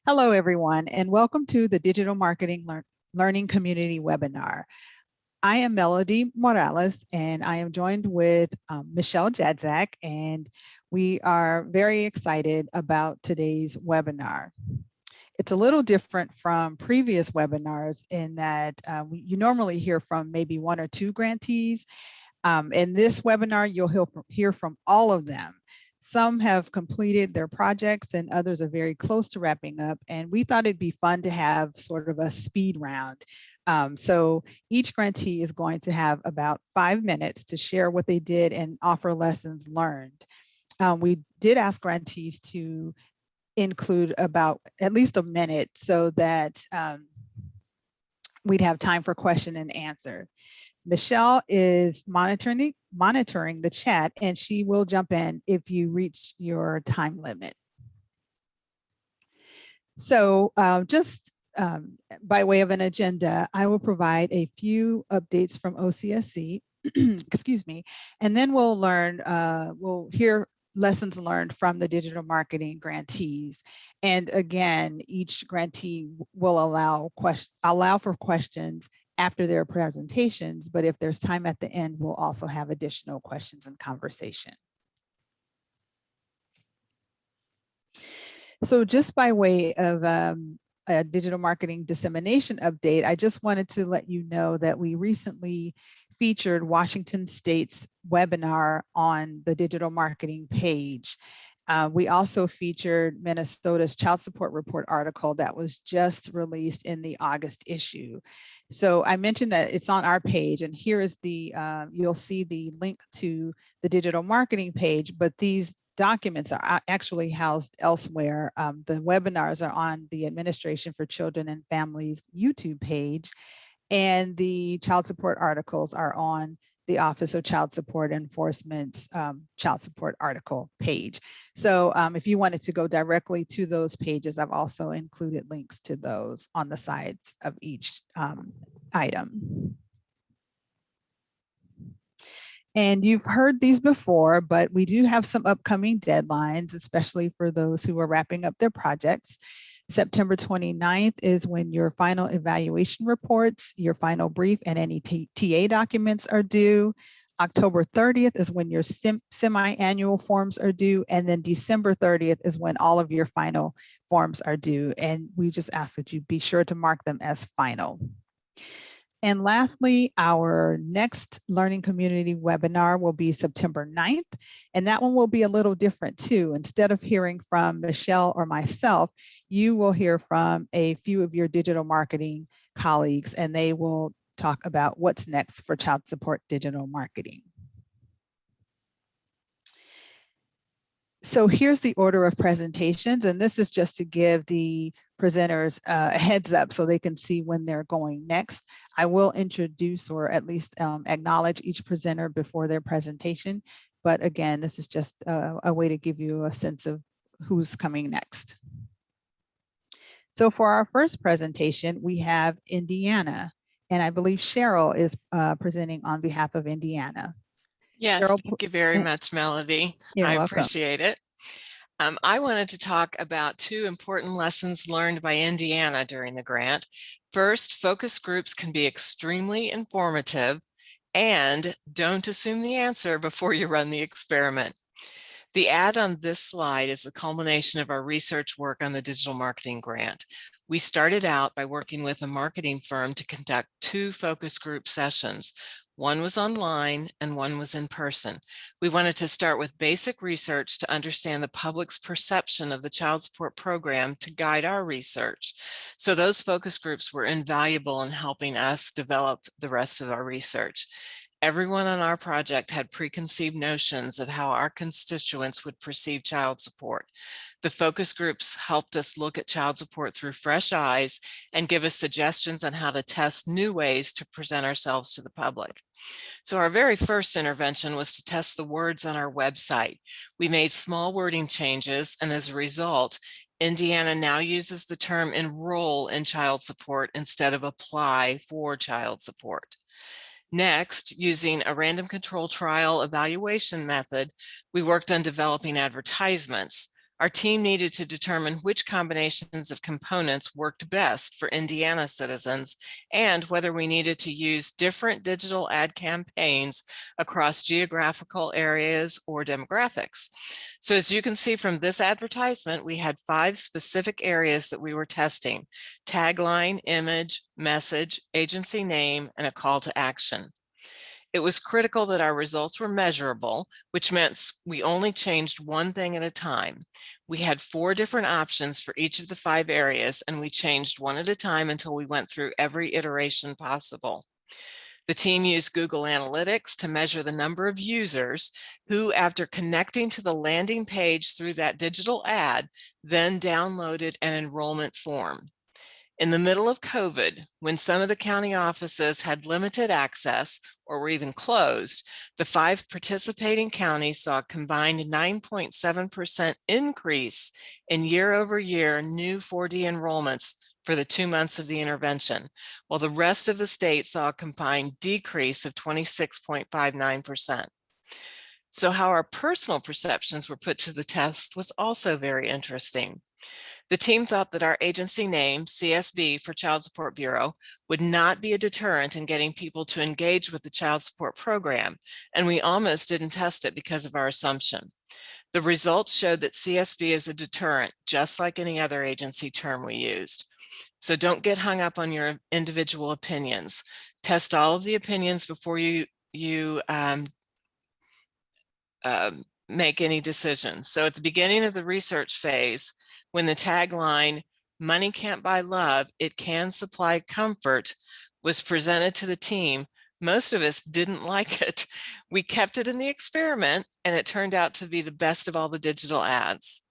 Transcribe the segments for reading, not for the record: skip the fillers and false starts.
Hello, everyone, and welcome to the Digital Marketing Learning Community webinar. I am Melody Morales, and I am joined with Michelle Jadzak, and we are very excited about today's webinar. It's a little different from previous webinars in that you normally hear from maybe one or two grantees. In this webinar, you'll hear from all of them. Some have completed their projects and others are very close to wrapping up. And we thought it'd be fun to have sort of a speed round. So each grantee is going to have about 5 minutes to share what they did and offer lessons learned. We did ask grantees to include about at least a minute so that we'd have time for question and answer. Michelle is monitoring the chat, and she will jump in if you reach your time limit. So just by way of an agenda, I will provide a few updates from OCSC, excuse me, and then we'll hear lessons learned from the digital marketing grantees. And again, each grantee will allow for questions after their presentations, but if there's time at the end, we'll also have additional questions and conversation. So just by way of a digital marketing dissemination update, I just wanted to let you know that we recently featured Washington State's webinar on the digital marketing page. We also featured Minnesota's Child Support Report article that was just released in the August issue. So I mentioned that it's on our page, and here is the, you'll see the link to the digital marketing page, but these documents are actually housed elsewhere. The webinars are on the Administration for Children and Families YouTube page, and the child support articles are on the Office of Child Support Enforcement's child support article page. So if you wanted to go directly to those pages, I've also included links to those on the sides of each item. And you've heard these before, but we do have some upcoming deadlines, especially for those who are wrapping up their projects. September 29th is when your final evaluation reports, your final brief, and any TA documents are due. October 30th is when your semi-annual forms are due, and then December 30th is when all of your final forms are due. And we just ask that you be sure to mark them as final. And lastly, our next Learning Community webinar will be September 9th, and that one will be a little different too. Instead of hearing from Michelle or myself, you will hear from a few of your digital marketing colleagues, and they will talk about what's next for child support digital marketing. So here's the order of presentations, and this is just to give the presenters a heads up so they can see when they're going next. I will introduce or at least acknowledge each presenter before their presentation. But again, this is just a way to give you a sense of who's coming next. So for our first presentation, we have Indiana, and I believe Cheryl is presenting on behalf of Indiana. Yes, Cheryl, thank you very much, Melody. I appreciate it. I wanted to talk about two important lessons learned by Indiana during the grant. First, focus groups can be extremely informative, and don't assume the answer before you run the experiment. The ad on this slide is the culmination of our research work on the digital marketing grant. We started out by working with a marketing firm to conduct 2 focus group sessions. One was online and one was in person. We wanted to start with basic research to understand the public's perception of the child support program to guide our research. So those focus groups were invaluable in helping us develop the rest of our research. Everyone on our project had preconceived notions of how our constituents would perceive child support. The focus groups helped us look at child support through fresh eyes and give us suggestions on how to test new ways to present ourselves to the public. So our very first intervention was to test the words on our website. We made small wording changes, and as a result, Indiana now uses the term enroll in child support instead of apply for child support. Next, using a random control trial evaluation method, we worked on developing advertisements. Our team needed to determine which combinations of components worked best for Indiana citizens and whether we needed to use different digital ad campaigns across geographical areas or demographics. So as you can see from this advertisement, we had 5 specific areas that we were testing: tagline, image, message, agency name, and a call to action. It was critical that our results were measurable, which meant we only changed one thing at a time. We had 4 different options for each of the 5 areas, and we changed one at a time until we went through every iteration possible. The team used Google Analytics to measure the number of users who, after connecting to the landing page through that digital ad, then downloaded an enrollment form. In the middle of COVID, when some of the county offices had limited access or were even closed, the 5 participating counties saw a combined 9.7% increase in year-over-year new 4D enrollments for the 2 months of the intervention, while the rest of the state saw a combined decrease of 26.59%. So how our personal perceptions were put to the test was also very interesting. The team thought that our agency name, CSB for Child Support Bureau, would not be a deterrent in getting people to engage with the child support program, and we almost didn't test it because of our assumption. The results showed that CSB is a deterrent, just like any other agency term we used. So don't get hung up on your individual opinions. Test all of the opinions before you make any decisions. So at the beginning of the research phase, when the tagline, "Money can't buy love, it can supply comfort," was presented to the team, most of us didn't like it. We kept it in the experiment, and it turned out to be the best of all the digital ads.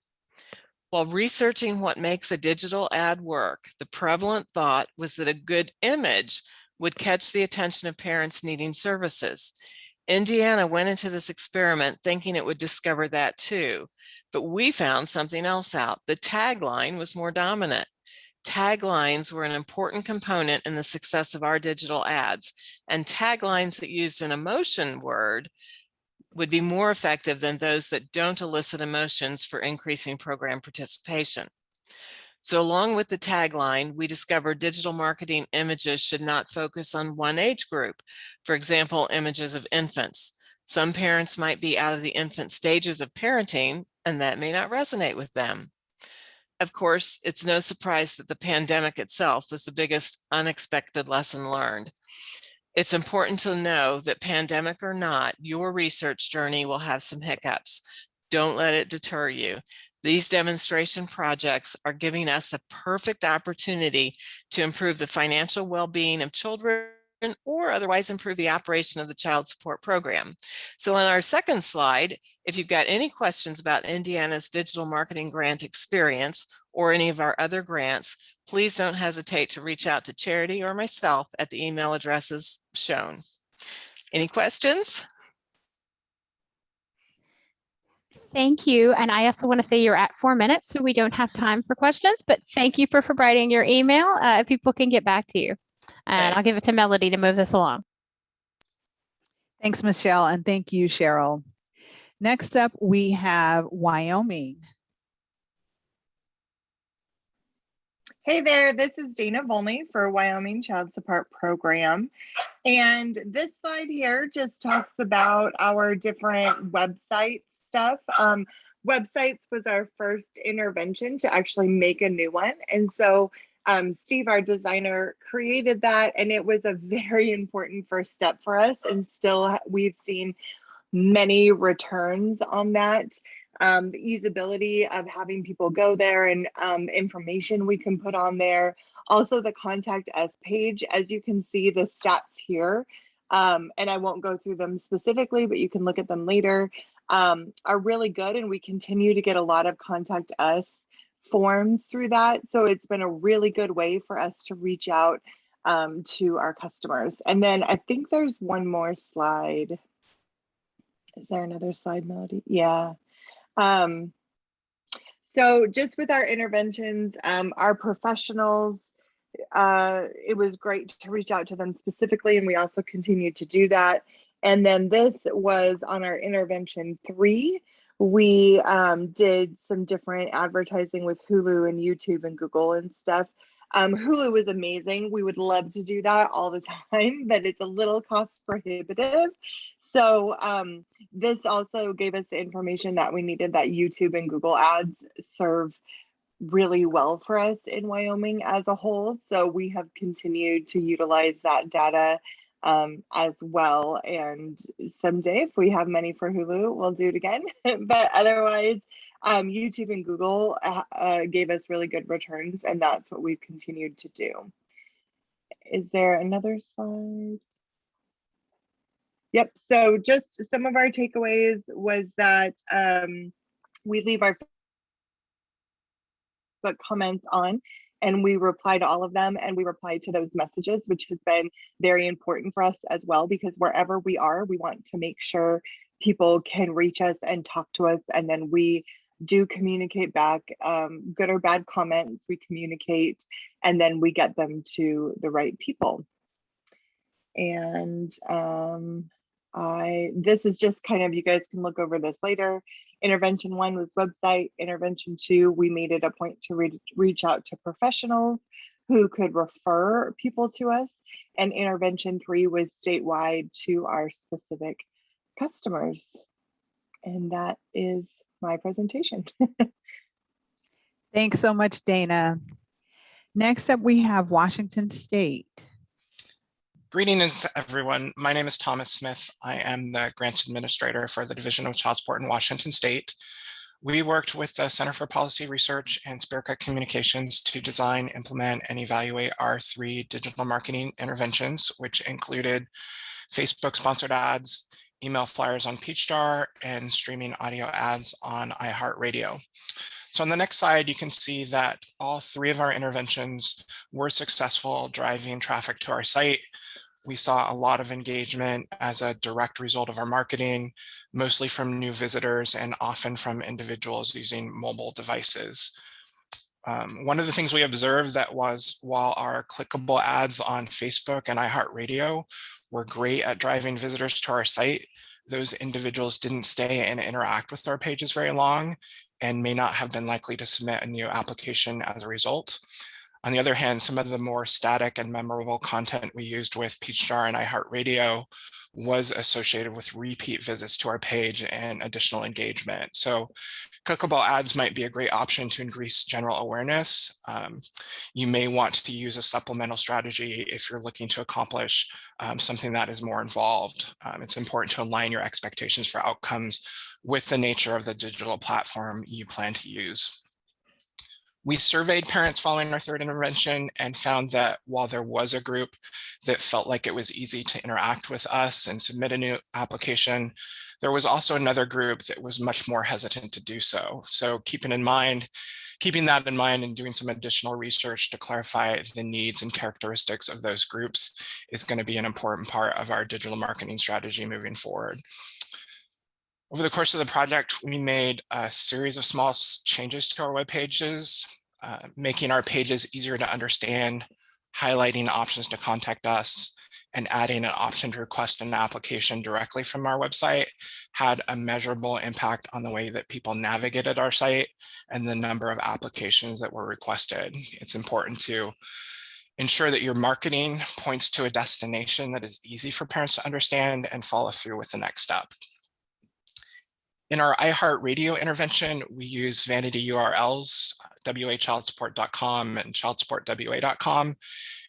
While researching what makes a digital ad work, the prevalent thought was that a good image would catch the attention of parents needing services. Indiana went into this experiment thinking it would discover that too, but we found something else out. The tagline was more dominant. Taglines were an important component in the success of our digital ads, and taglines that used an emotion word would be more effective than those that don't elicit emotions for increasing program participation. So along with the tagline, we discovered digital marketing images should not focus on one age group. For example, images of infants. Some parents might be out of the infant stages of parenting, and that may not resonate with them. Of course, it's no surprise that the pandemic itself was the biggest unexpected lesson learned. It's important to know that pandemic or not, your research journey will have some hiccups. Don't let it deter you. These demonstration projects are giving us the perfect opportunity to improve the financial well-being of children or otherwise improve the operation of the child support program. So on our second slide, if you've got any questions about Indiana's digital marketing grant experience or any of our other grants, please don't hesitate to reach out to Charity or myself at the email addresses shown. Any questions? Thank you. And I also want to say you're at 4 minutes, so we don't have time for questions, but thank you for providing your email. People can get back to you. And thanks. I'll give it to Melody to move this along. Thanks, Michelle, and thank you, Cheryl. Next up, we have Wyoming. Hey there, this is Dana Volney for Wyoming Child Support Program. And this slide here just talks about our different website stuff. Websites was our first intervention to actually make a new one. And so Steve, our designer, created that, and it was a very important first step for us. And still we've seen many returns on that. The easeability of having people go there and information we can put on there. Also the contact us page, as you can see the stats here, and I won't go through them specifically, but you can look at them later, are really good, and we continue to get a lot of contact us forms through that. So it's been a really good way for us to reach out to our customers. And then I think there's one more slide. Is there another slide, Melody? Yeah. So just with our interventions, our professionals, it was great to reach out to them specifically, and we also continue to do that. And then this was on our intervention 3, We did some different advertising with Hulu and YouTube and Google and stuff. Hulu was amazing. We would love to do that all the time, but it's a little cost prohibitive. So this also gave us the information that we needed, that YouTube and Google ads serve really well for us in Wyoming as a whole. So we have continued to utilize that data as well. And someday, if we have money for Hulu, we'll do it again. But otherwise, YouTube and Google gave us really good returns, and that's what we've continued to do. Is there another slide? Yep. So just some of our takeaways was that we leave our comments on, and we reply to all of them, and we reply to those messages, which has been very important for us as well, because wherever we are, we want to make sure people can reach us and talk to us, and then we do communicate back, good or bad comments, we communicate, and then we get them to the right people. And this is just kind of, you guys can look over this later. Intervention 1 was website. Intervention 2, we made it a point to reach out to professionals who could refer people to us. And intervention 3 was statewide to our specific customers. And that is my presentation. Thanks so much, Dana. Next up, we have Washington State. Greetings, everyone. My name is Thomas Smith. I am the Grants Administrator for the Division of Child Support in Washington State. We worked with the Center for Policy Research and Spirit Communications to design, implement, and evaluate our 3 digital marketing interventions, which included Facebook-sponsored ads, email flyers on Peachjar, and streaming audio ads on iHeartRadio. So on the next slide, you can see that all 3 of our interventions were successful driving traffic to our site. We saw a lot of engagement as a direct result of our marketing, mostly from new visitors and often from individuals using mobile devices. One of the things we observed that was, while our clickable ads on Facebook and iHeartRadio were great at driving visitors to our site, those individuals didn't stay and interact with our pages very long and may not have been likely to submit a new application as a result. On the other hand, some of the more static and memorable content we used with Peachjar and iHeartRadio was associated with repeat visits to our page and additional engagement. So clickable ads might be a great option to increase general awareness. You may want to use a supplemental strategy if you're looking to accomplish something that is more involved. It's important to align your expectations for outcomes with the nature of the digital platform you plan to use. We surveyed parents following our 3rd intervention and found that while there was a group that felt like it was easy to interact with us and submit a new application, there was also another group that was much more hesitant to do so. So keeping that in mind and doing some additional research to clarify the needs and characteristics of those groups is going to be an important part of our digital marketing strategy moving forward. Over the course of the project, we made a series of small changes to our web pages, making our pages easier to understand, highlighting options to contact us, and adding an option to request an application directly from our website had a measurable impact on the way that people navigated our site and the number of applications that were requested. It's important to ensure that your marketing points to a destination that is easy for parents to understand and follow through with the next step. In our iHeartRadio intervention, we use vanity URLs, wachildsupport.com and childsupport.wa.com,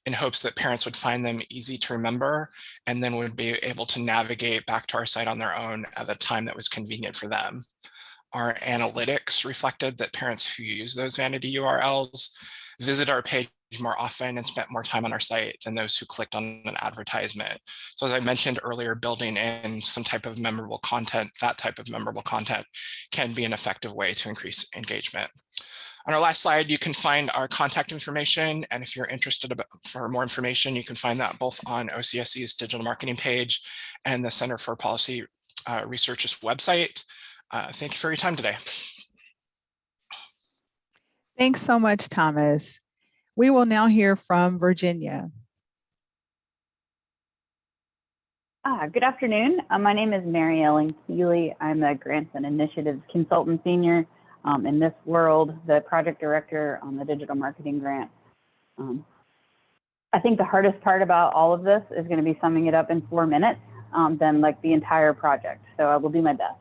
in hopes that parents would find them easy to remember and then would be able to navigate back to our site on their own at the time that was convenient for them. Our analytics reflected that parents who use those vanity URLs visit our page more often and spent more time on our site than those who clicked on an advertisement. So as I mentioned earlier, building in some type of memorable content, that type of memorable content can be an effective way to increase engagement. On our last slide, you can find our contact information. And if you're interested for more information, you can find that both on OCSC's digital marketing page and the Center for Policy Research's website. Thank you for your time today. Thanks so much, Thomas. We will now hear from Virginia. Good afternoon. My name is Mary Ellen Keeley. I'm the Grants and Initiatives Consultant Senior. In this world, the project director on the digital marketing grant. I think the hardest part about all of this is going to be summing it up in 4 minutes, than like the entire project. So I will do my best.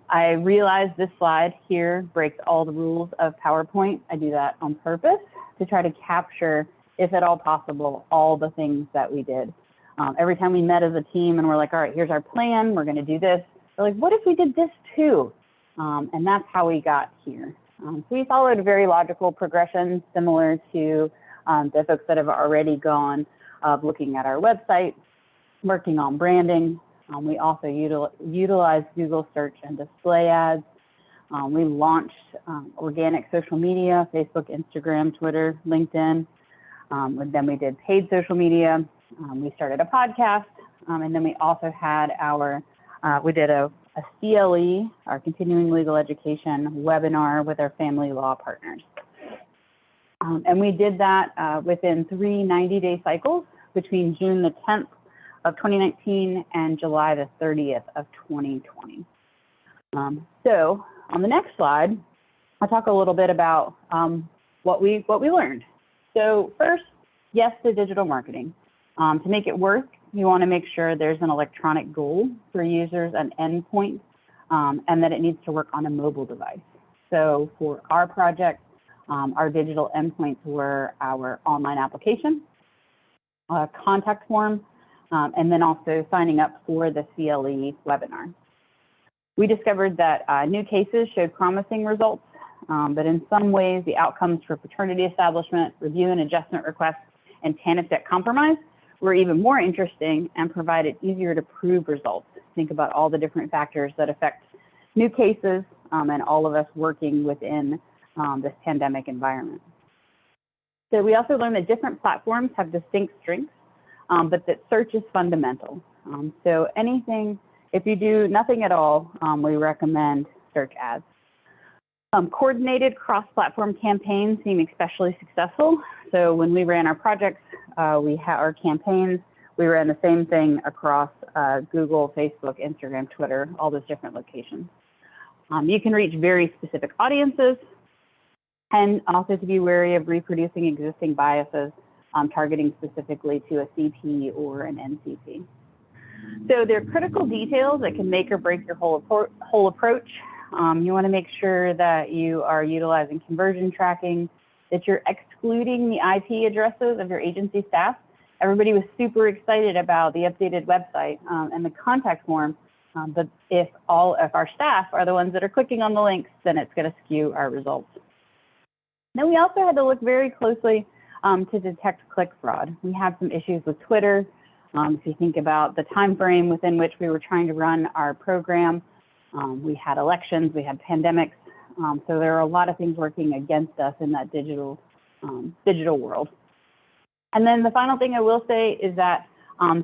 I realize this slide here breaks all the rules of PowerPoint. I do that on purpose to try to capture, if at all possible, all the things that we did. Every time we met as a team and we're like, all right, here's our plan, we're gonna do this. We're like, what if we did this too? And that's how we got here. So we followed a very logical progression similar to the folks that have already gone of looking at our website, working on branding. We also utilized Google search and display ads. We launched organic social media, Facebook, Instagram, Twitter, LinkedIn. Then we did paid social media. We started a podcast, and then we also had we did a CLE, our continuing legal education webinar with our family law partners. And we did that within 3 90-day cycles between June the 10th of 2019 and July the 30th of 2020. So on the next slide, I'll talk a little bit about what we learned. So first, yes to digital marketing. To make it work, you want to make sure there's an electronic goal for users and endpoints, and that it needs to work on a mobile device. So for our project, our digital endpoints were our online application, contact form, and then also signing up for the CLE webinar. We discovered that new cases showed promising results, but in some ways, the outcomes for paternity establishment, review and adjustment requests, and TANF debt compromise were even more interesting and provided easier to prove results. Think about all the different factors that affect new cases and all of us working within this pandemic environment. So we also learned that different platforms have distinct strengths, but that search is fundamental. So if you do nothing at all, we recommend search ads. Coordinated cross-platform campaigns seem especially successful. So when we ran our projects, our campaigns, we ran the same thing across Google, Facebook, Instagram, Twitter, all those different locations. You can reach very specific audiences, and also to be wary of reproducing existing biases, targeting specifically to a CP or an NCP. So there are critical details that can make or break your whole approach. You want to make sure that you are utilizing conversion tracking, that you're excluding the IP addresses of your agency staff. Everybody was super excited about the updated website and the contact form, but if our staff are the ones that are clicking on the links, then it's going to skew our results. Then we also had to look very closely to detect click fraud. We had some issues with Twitter. If you think about the time frame within which we were trying to run our program, we had elections, we had pandemics, so there are a lot of things working against us in that digital world. And then the final thing I will say is that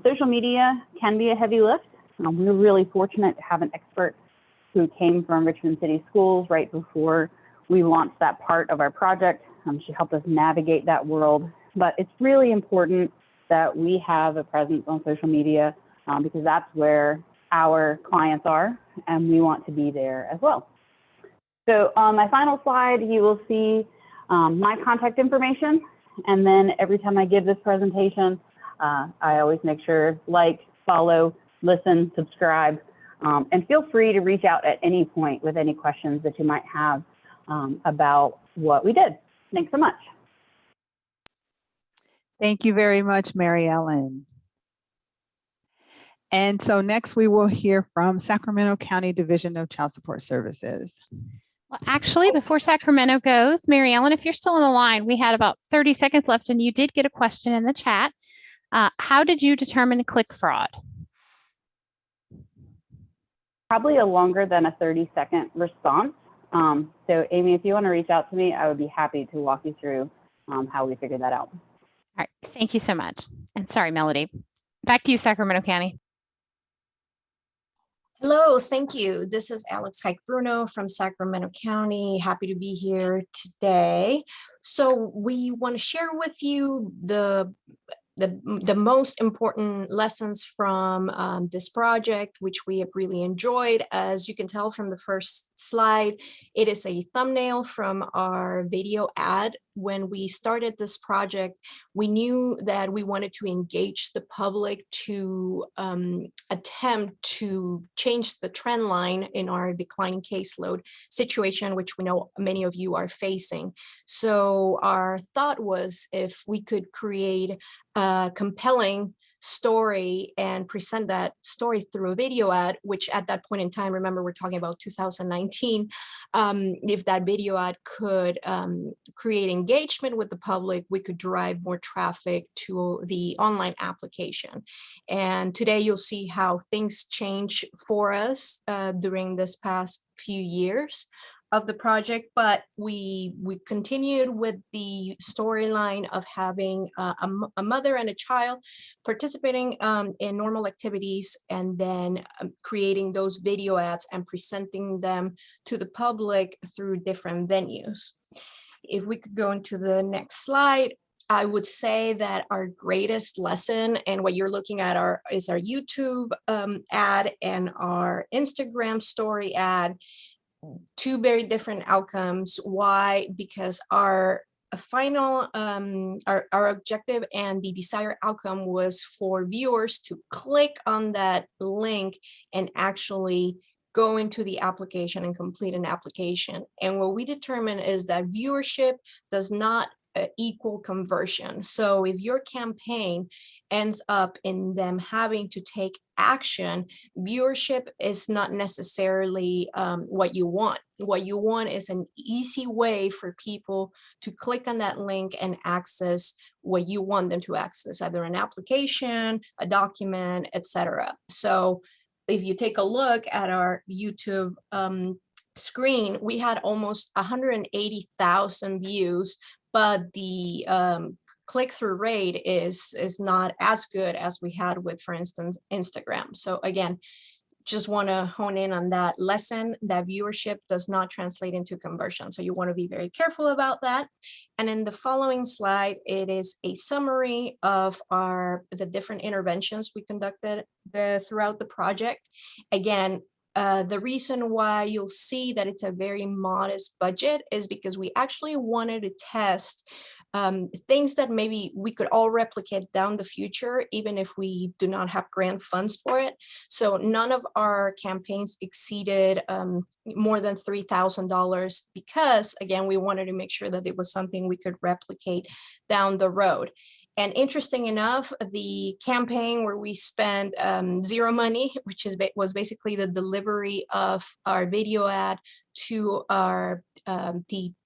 social media can be a heavy lift. We were really fortunate to have an expert who came from Richmond City Schools right before we launched that part of our project. She helped us navigate that world, but it's really important that we have a presence on social media because that's where our clients are, and we want to be there as well. So on my final slide, you will see my contact information, and then every time I give this presentation, I always make sure like, follow, listen, subscribe, and feel free to reach out at any point with any questions that you might have about what we did. Thanks so much. Thank you very much, Mary Ellen. And so next we will hear from Sacramento County Division of Child Support Services. Well, actually, before Sacramento goes, Mary Ellen, if you're still on the line, we had about 30 seconds left and you did get a question in the chat. How did you determine click fraud? Probably a longer than a 30-second response. So Amy, if you want to reach out to me, I would be happy to walk you through how we figured that out. All right, thank you so much. And sorry, Melody. Back to you, Sacramento County. Hello, thank you. This is Alex Hike-Bruno from Sacramento County. Happy to be here today. So we want to share with you the the most important lessons from this project, which we have really enjoyed. As you can tell from the first slide, it is a thumbnail from our video ad. When we started this project, we knew that we wanted to engage the public to attempt to change the trend line in our declining caseload situation, which we know many of you are facing. So our thought was, if we could create a compelling story and present that story through a video ad, which at that point in time, remember, we're talking about 2019, if that video ad could create engagement with the public, we could drive more traffic to the online application. And today you'll see how things change for us during this past few years of the project, but we continued with the storyline of having a mother and a child participating in normal activities, and then creating those video ads and presenting them to the public through different venues. If we could go into the next slide, I would say that our greatest lesson, and what you're looking at is our YouTube ad and our Instagram story ad. Two very different outcomes. Why? Because our final, our objective and the desired outcome was for viewers to click on that link and actually go into the application and complete an application. And what we determined is that viewership does not equal conversion. So if your campaign ends up in them having to take action, viewership is not necessarily what you want. What you want is an easy way for people to click on that link and access what you want them to access, either an application, a document, etc. So if you take a look at our YouTube screen, we had almost 180,000 views, but the click-through rate is not as good as we had with, for instance, Instagram. So again, just want to hone in on that lesson, that viewership does not translate into conversion. So you want to be very careful about that. And in the following slide, it is a summary of the different interventions we conducted throughout the project. Again, the reason why you'll see that it's a very modest budget is because we actually wanted to test things that maybe we could all replicate down the future, even if we do not have grant funds for it. So none of our campaigns exceeded more than $3,000 because, again, we wanted to make sure that it was something we could replicate down the road. And interesting enough, the campaign where we spent zero money, which was basically the delivery of our video ad to our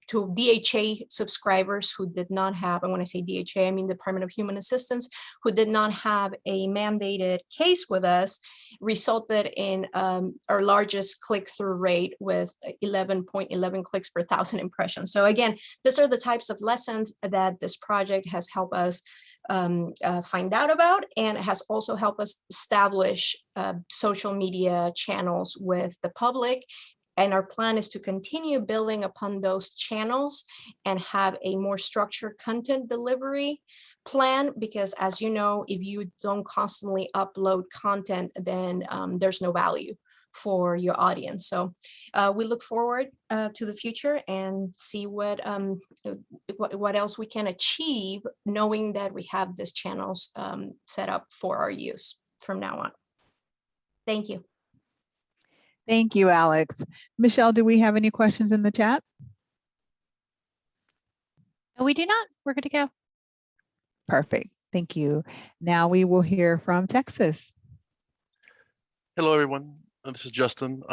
to DHA subscribers who did not have, and when I say DHA, I mean Department of Human Assistance, who did not have a mandated case with us, resulted in our largest click-through rate with 11.11 clicks per 1,000 impressions. So again, these are the types of lessons that this project has helped us find out about, and it has also helped us establish social media channels with the public. And our plan is to continue building upon those channels and have a more structured content delivery plan, because as you know, if you don't constantly upload content, then there's no value for your audience. So we look forward to the future and see what else we can achieve, knowing that we have these channels set up for our use from now on. Thank you. Thank you, Alex. Michelle, do we have any questions in the chat? No, we do not. We're good to go. Perfect. Thank you. Now we will hear from Texas. Hello, everyone. This is Justin.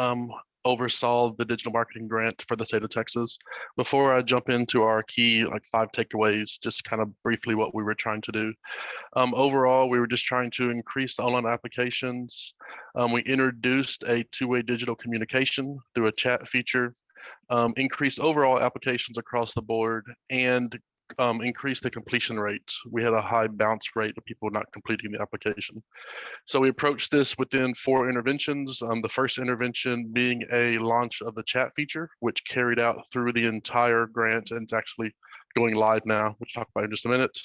Oversaw the digital marketing grant for the state of Texas. Before I jump into our key 5 takeaways, just kind of briefly what we were trying to do. Overall, we were just trying to increase the online applications. We introduced a two-way digital communication through a chat feature, increase overall applications across the board, and increase the completion rate. We had a high bounce rate of people not completing the application. So we approached this within 4 interventions. The first intervention being a launch of the chat feature, which carried out through the entire grant, and it's actually going live now, which we'll talk about in just a minute.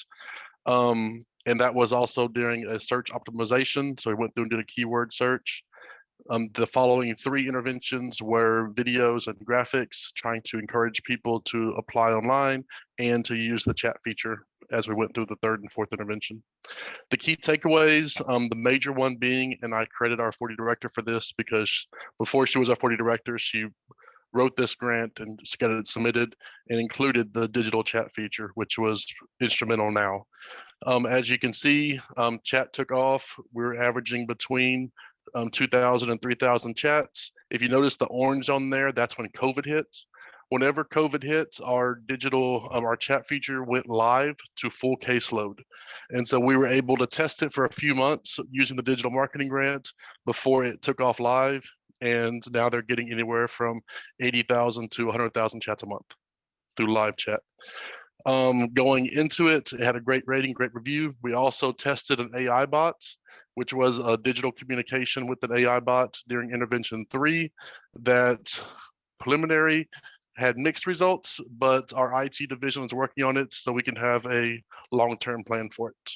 And that was also during a search optimization. So we went through and did a keyword search. The following 3 interventions were videos and graphics, trying to encourage people to apply online and to use the chat feature as we went through the 3rd and 4th intervention. The key takeaways, the major one being, and I credit our 40 director for this because before she was our 40 director, she wrote this grant and got it submitted and included the digital chat feature, which was instrumental now. As you can see, chat took off. We're averaging between 2,000 and 3,000 chats. If you notice the orange on there, that's when COVID hit. Whenever COVID hits, our digital, our chat feature went live to full caseload. And so we were able to test it for a few months using the digital marketing grant before it took off live. And now they're getting anywhere from 80,000 to 100,000 chats a month through live chat. Going into it, it had a great rating, great review. We also tested an AI bot, which was a digital communication with an AI bot during intervention 3 that preliminary had mixed results, but our IT division is working on it so we can have a long-term plan for it.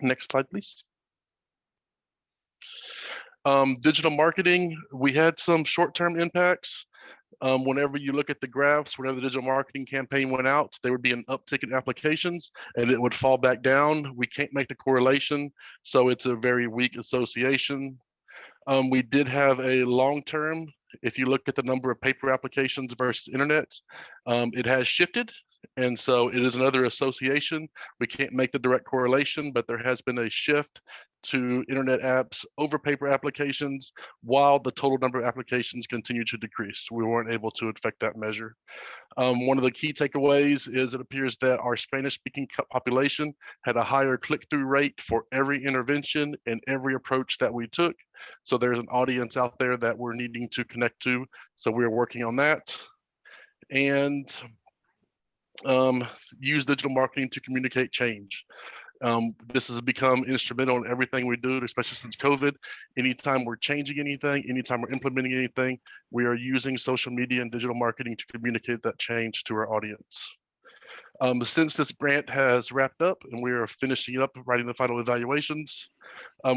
Next slide, please. Digital marketing, we had some short-term impacts. Whenever you look at the graphs, whenever the digital marketing campaign went out, there would be an uptick in applications and it would fall back down. We can't make the correlation, so it's a very weak association. We did have a long-term, if you look at the number of paper applications versus internet, it has shifted. And so it is another association. We can't make the direct correlation, but there has been a shift to internet apps over paper applications while the total number of applications continue to decrease. We weren't able to affect that measure. One of the key takeaways is it appears that our Spanish-speaking population had a higher click-through rate for every intervention and every approach that we took. So there's an audience out there that we're needing to connect to. So we're working on that. And use digital marketing to communicate change. This has become instrumental in everything we do, especially since COVID. Anytime we're changing anything, anytime we're implementing anything, we are using social media and digital marketing to communicate that change to our audience. Since this grant has wrapped up and we are finishing up writing the final evaluations,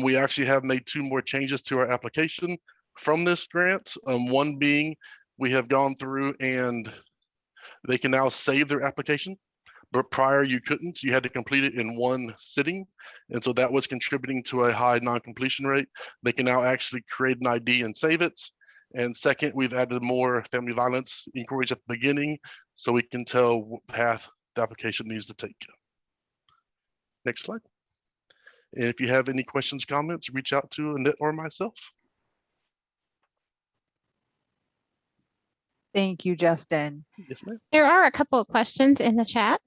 we actually have made 2 more changes to our application from this grant. One being we have gone through and they can now save their application, but prior you couldn't. You had to complete it in 1 sitting. And so that was contributing to a high non-completion rate. They can now actually create an ID and save it. And second, we've added more family violence inquiries at the beginning so we can tell what path the application needs to take. Next slide. And if you have any questions, comments, reach out to Annette or myself. Thank you, Justin. Yes, ma'am. There are a couple of questions in the chat.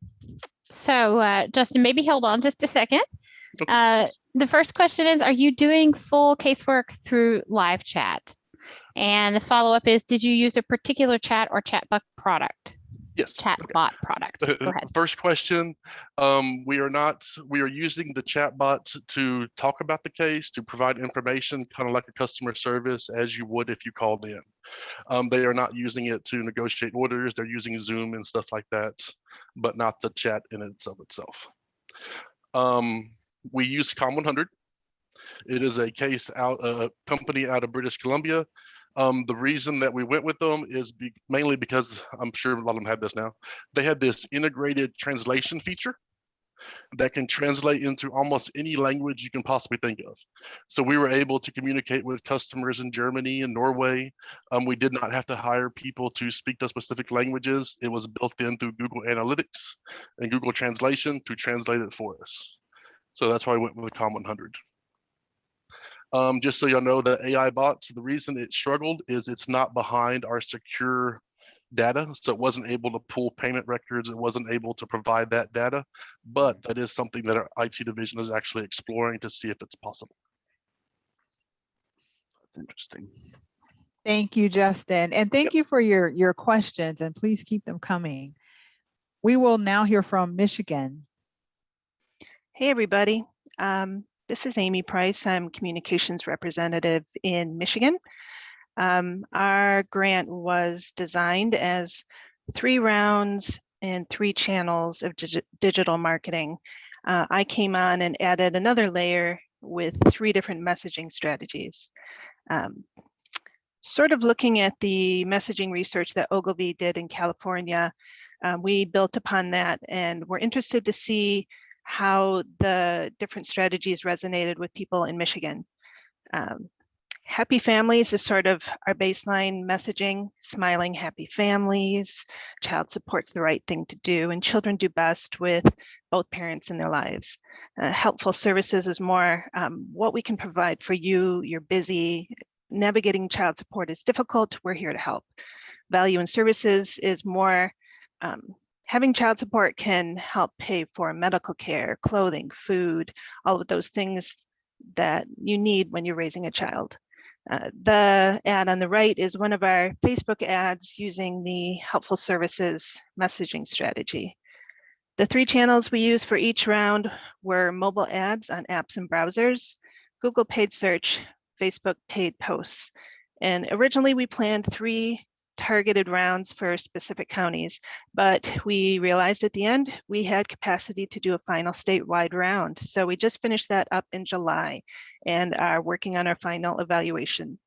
So Justin, maybe hold on just a second. Okay. The first question is, are you doing full casework through live chat? And the follow-up is, did you use a particular chat or chatbot product? Yes. Chatbot product. Go ahead. First question, we are using the chatbot to talk about the case, to provide information, kind of like a customer service as you would if you called in. They are not using it to negotiate orders. They're using Zoom and stuff like that, but not the chat in itself. We use Com100. It is a company out of British Columbia. The reason that we went with them is mainly because I'm sure a lot of them have this now. They had this integrated translation feature that can translate into almost any language you can possibly think of. So we were able to communicate with customers in Germany and Norway. We did not have to hire people to speak those specific languages. It was built in through Google Analytics and Google Translation to translate it for us. So that's why I went with the Com100. Just so y'all know, the AI bots, the reason it struggled is it's not behind our secure data. So it wasn't able to pull payment records. It wasn't able to provide that data, but that is something that our IT division is actually exploring to see if it's possible. That's interesting. Thank you, Justin. And thank you for your questions, and please keep them coming. We will now hear from Michigan. Hey, everybody. This is Amy Price. I'm communications representative in Michigan. Our grant was designed as 3 rounds and 3 channels of digital marketing. I came on and added another layer with 3 different messaging strategies. Sort of looking at the messaging research that Ogilvy did in California, we built upon that, and we're interested to see how the different strategies resonated with people in Michigan. Happy families is sort of our baseline messaging, smiling happy families, child support's the right thing to do, and children do best with both parents in their lives. Helpful services is more what we can provide for you, you're busy, navigating child support is difficult, we're here to help. Value and services is more having child support can help pay for medical care, clothing, food, all of those things that you need when you're raising a child. The ad on the right is one of our Facebook ads using the helpful services messaging strategy. The 3 channels we used for each round were mobile ads on apps and browsers, Google paid search, Facebook paid posts. And originally we planned 3 targeted rounds for specific counties, but we realized at the end we had capacity to do a final statewide round. So we just finished that up in July and are working on our final evaluation.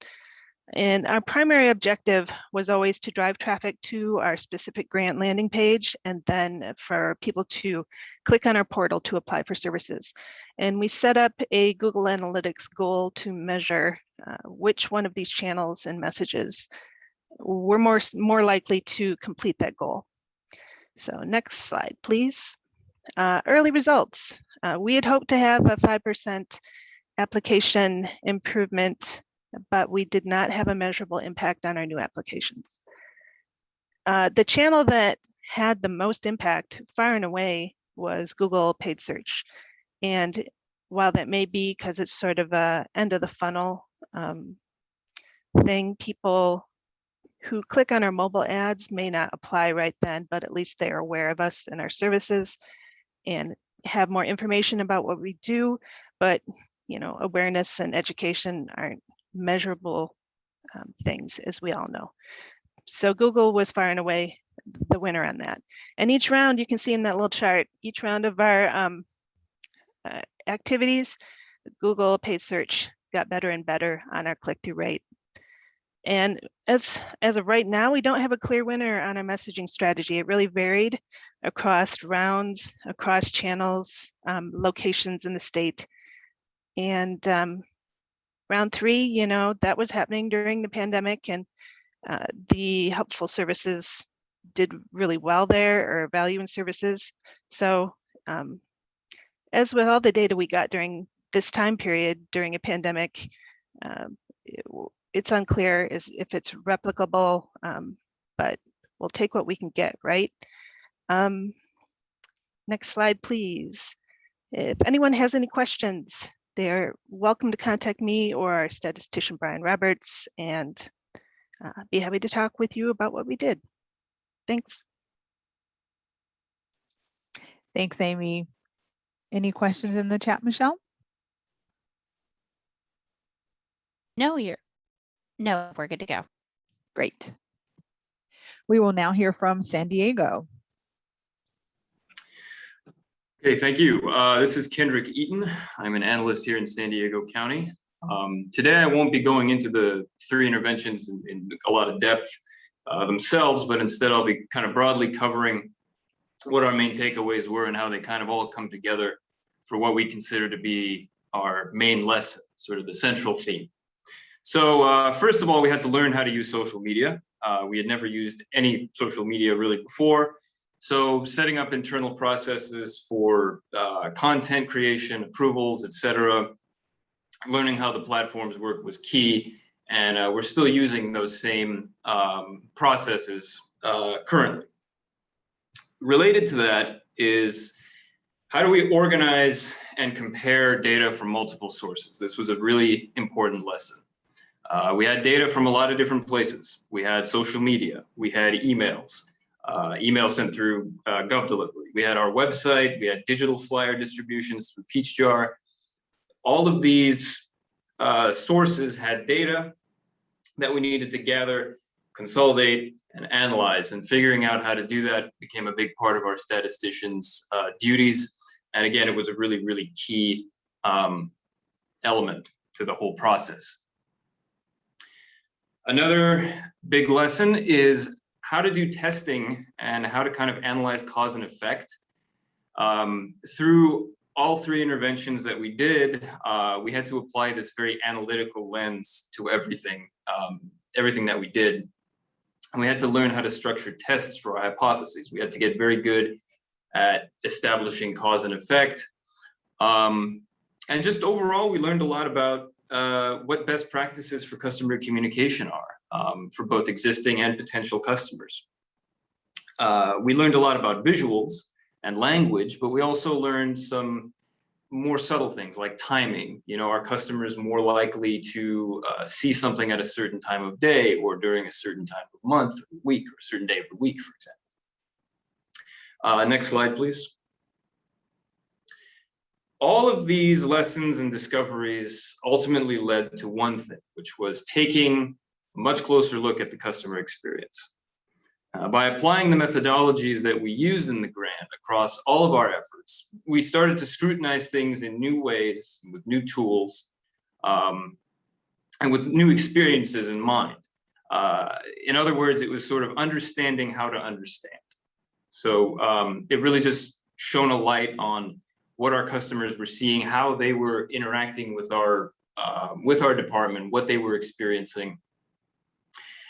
And our primary objective was always to drive traffic to our specific grant landing page and then for people to click on our portal to apply for services. And we set up a Google Analytics goal to measure which one of these channels and messages were more likely to complete that goal. So next slide, please. Early results. We had hoped to have a 5% application improvement, but we did not have a measurable impact on our new applications. The channel that had the most impact far and away was Google paid search. And while that may be because it's sort of a end of the funnel thing, people who click on our mobile ads may not apply right then, but at least they are aware of us and our services and have more information about what we do. But you know, awareness and education aren't measurable things, as we all know. So Google was far and away the winner on that. And each round, you can see in that little chart, each round of our activities, Google paid search got better and better on our click-through rate. And as of right now, we don't have a clear winner on our messaging strategy. It really varied across rounds, across channels, locations in the state. And round 3, you know, that was happening during the pandemic, and the helpful services did really well there, or value and services. So as with all the data we got during this time period during a pandemic, it's unclear if it's replicable, but we'll take what we can get, right? Next slide, please. If anyone has any questions, they're welcome to contact me or our statistician, Brian Roberts, and be happy to talk with you about what we did. Thanks. Thanks, Amy. Any questions in the chat, Michelle? No, we're good to go. Great. We will now hear from San Diego. Okay, thank you. This is Kendrick Eaton. I'm an analyst here in San Diego County. Today, I won't be going into the 3 interventions in a lot of depth themselves, but instead I'll be kind of broadly covering what our main takeaways were and how they kind of all come together for what we consider to be our main lesson, sort of the central theme. So first of all, we had to learn how to use social media. We had never used any social media really before. So setting up internal processes for content creation, approvals, etc., learning how the platforms work was key. And we're still using those same processes currently. Related to that is, how do we organize and compare data from multiple sources? This was a really important lesson. We had data from a lot of different places. We had social media, we had emails, email sent through Gov Delivery. We had our website, we had digital flyer distributions through PeachJar. All of these sources had data that we needed to gather, consolidate, and analyze, and figuring out how to do that became a big part of our statisticians' duties. And again, it was a really, really key element to the whole process. Another big lesson is how to do testing and how to kind of analyze cause and effect. Through all three interventions that we did, we had to apply this very analytical lens to everything, everything that we did. And we had to learn how to structure tests for our hypotheses. We had to get very good at establishing cause and effect. And just overall, we learned a lot about what best practices for customer communication are for both existing and potential customers. We learned a lot about visuals and language, but we also learned some more subtle things like timing. You know, are customers more likely to see something at a certain time of day or during a certain time of month, or week, or a certain day of the week, for example. Next slide, please. All of these lessons and discoveries ultimately led to one thing, which was taking a much closer look at the customer experience. By applying the methodologies that we used in the grant across all of our efforts, we started to scrutinize things in new ways, with new tools, and with new experiences in mind. In other words, it was sort of understanding how to understand. So it really just shone a light on what our customers were seeing, how they were interacting with our department, what they were experiencing.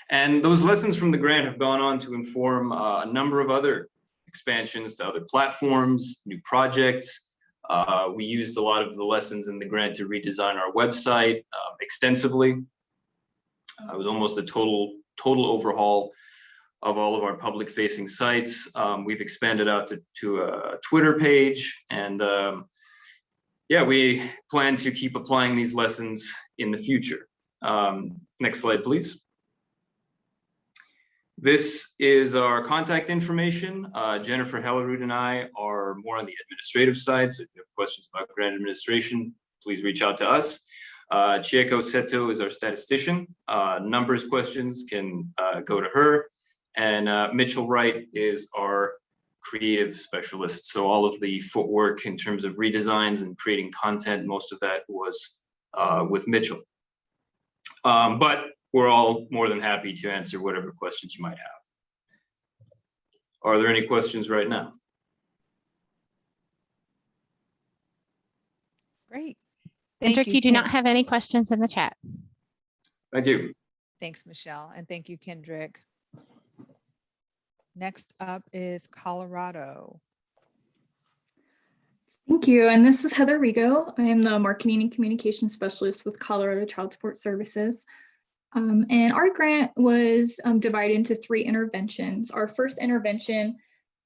And those lessons from the grant have gone on to inform a number of other expansions to other platforms, new projects. We used a lot of the lessons in the grant to redesign our website extensively. It was almost a total overhaul of all of our public facing sites. We've expanded out to a Twitter page, and yeah, we plan to keep applying these lessons in the future. Next slide, please. This is our contact information. Jennifer Hellerud and I are more on the administrative side, so if you have questions about grant administration, please reach out to us. Chieko Seto is our statistician. Numbers questions can go to her. And Mitchell Wright is our creative specialist. So all of the footwork in terms of redesigns and creating content, most of that was with Mitchell. But we're all more than happy to answer whatever questions you might have. Are there any questions right now? Great. Kendrick, you do not have any questions in the chat. Thank you. Thanks, Michelle, and thank you, Kendrick. Next up is Colorado. Thank you, and this is Heather Rigo. I am the Marketing and Communication Specialist with Colorado Child Support Services. And our grant was divided into 3 interventions. Our first intervention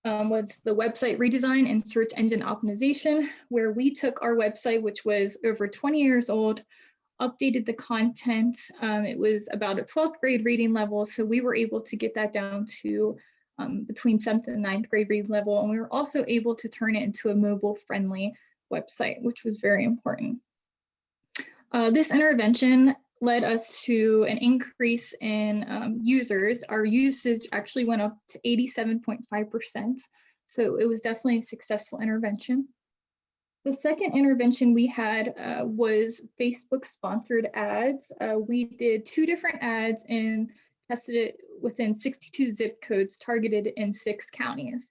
was the website redesign and search engine optimization, where we took our website, which was over 20 years old, updated the content. It was about a 12th grade reading level, so we were able to get that down to between 7th and 9th grade reading level, and we were also able to turn it into a mobile-friendly website, which was very important. This intervention led us to an increase in users. Our usage actually went up to 87.5%. So it was definitely a successful intervention. The second intervention we had was Facebook sponsored ads. We did 2 different ads and tested it within 62 zip codes targeted in 6 counties.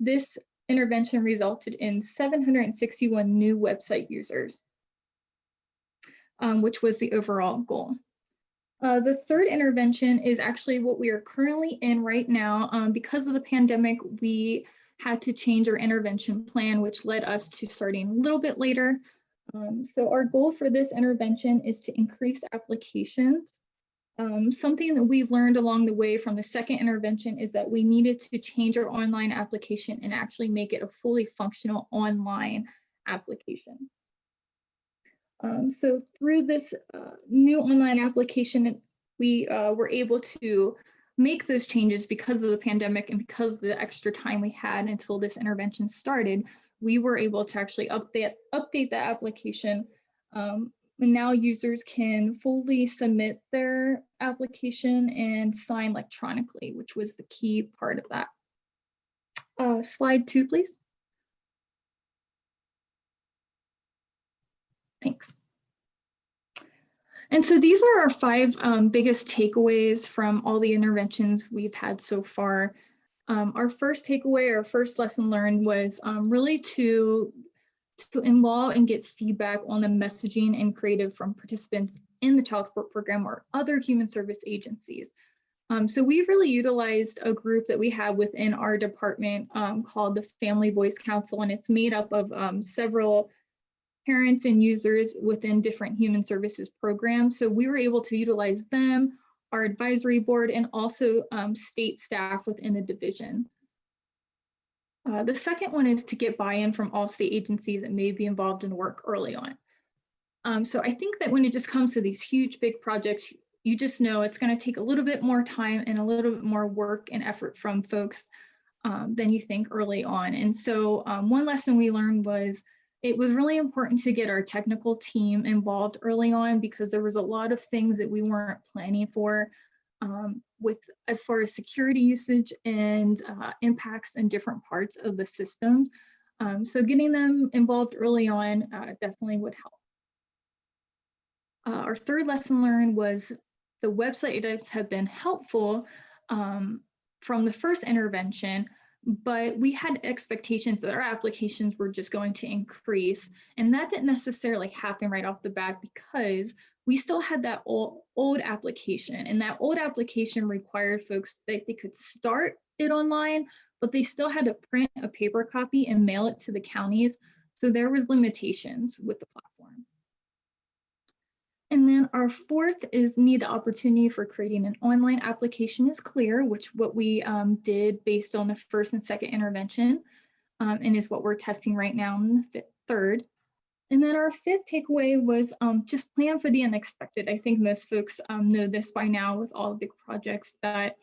This intervention resulted in 761 new website users, which was the overall goal. The third intervention is actually what we are currently in right now. Because of the pandemic, we had to change our intervention plan, which led us to starting a little bit later. So our goal for this intervention is to increase applications. Something that we've learned along the way from the second intervention is that we needed to change our online application and actually make it a fully functional online application. So through this new online application, we were able to make those changes because of the pandemic and because of the extra time we had until this intervention started. We were able to actually update the application. And now users can fully submit their application and sign electronically, which was the key part of that. Slide 2, please. Thanks. And so these are our 5 biggest takeaways from all the interventions we've had so far. Our first takeaway, our first lesson learned was really to involve and get feedback on the messaging and creative from participants in the child support program or other human service agencies. So we really utilized a group that we have within our department called the Family Voice Council, and it's made up of several parents and users within different human services programs. So we were able to utilize them, our advisory board, and also state staff within the division. The second one is to get buy-in from all state agencies that may be involved in work early on. So I think that when it just comes to these huge, big projects, you just know it's going to take a little bit more time and a little bit more work and effort from folks than you think early on. And so one lesson we learned was it was really important to get our technical team involved early on because there was a lot of things that we weren't planning for with as far as security usage and impacts in different parts of the system. So getting them involved early on definitely would help. Our third lesson learned was the website edits have been helpful from the first intervention, but we had expectations that our applications were just going to increase. And that didn't necessarily happen right off the bat because we still had that old application. And that old application required folks that they could start it online, but they still had to print a paper copy and mail it to the counties. So there was limitations with the platform. And then our fourth is need the opportunity for creating an online application is clear, which what we did based on the first and second intervention and is what we're testing right now in the third. And then our fifth takeaway was just plan for the unexpected. I think most folks know this by now with all the big projects that,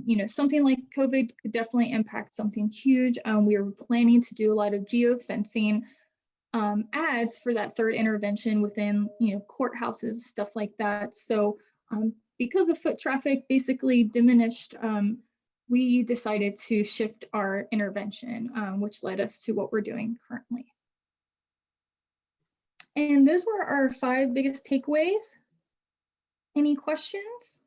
you know, something like COVID could definitely impact something huge. We were planning to do a lot of geofencing ads for that third intervention within, you know, courthouses, stuff like that. So because the foot traffic basically diminished, we decided to shift our intervention, which led us to what we're doing currently. And those were our 5 biggest takeaways. Any questions?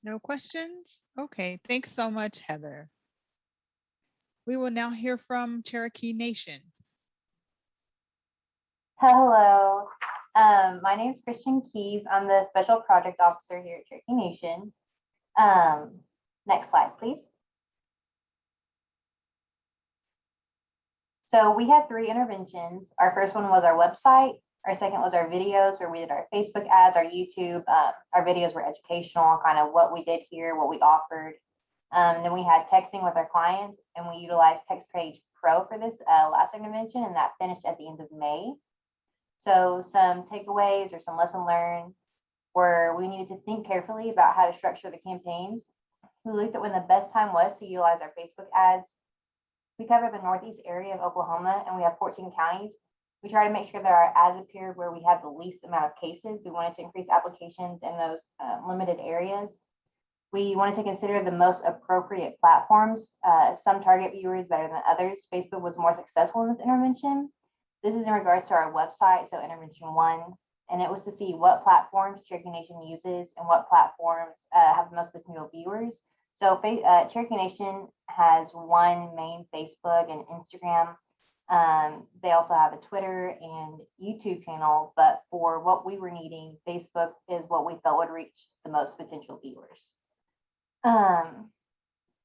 No questions? Okay, thanks so much, Heather. We will now hear from Cherokee Nation. Hello, my name is Christian Keys. I'm the Special Project Officer here at Cherokee Nation. Next slide, please. So we had 3 interventions. Our first one was our website. Our second was our videos, where we did our Facebook ads, our YouTube. Our videos were educational, kind of what we did here, what we offered. Then we had texting with our clients, and we utilized TextPage Pro for this last intervention, and that finished at the end of May. So some takeaways or some lesson learned were we needed to think carefully about how to structure the campaigns. We looked at when the best time was to utilize our Facebook ads. We cover the northeast area of Oklahoma, and we have 14 counties. We try to make sure that our ads appeared where we have the least amount of cases. We wanted to increase applications in those limited areas. We wanted to consider the most appropriate platforms. Some target viewers better than others. Facebook was more successful in this intervention. This is in regards to our website, so intervention 1, and it was to see what platforms Cherokee Nation uses and what platforms have the most potential viewers. So Cherokee Nation has one main Facebook and Instagram. They also have a Twitter and YouTube channel, but for what we were needing, Facebook is what we felt would reach the most potential viewers.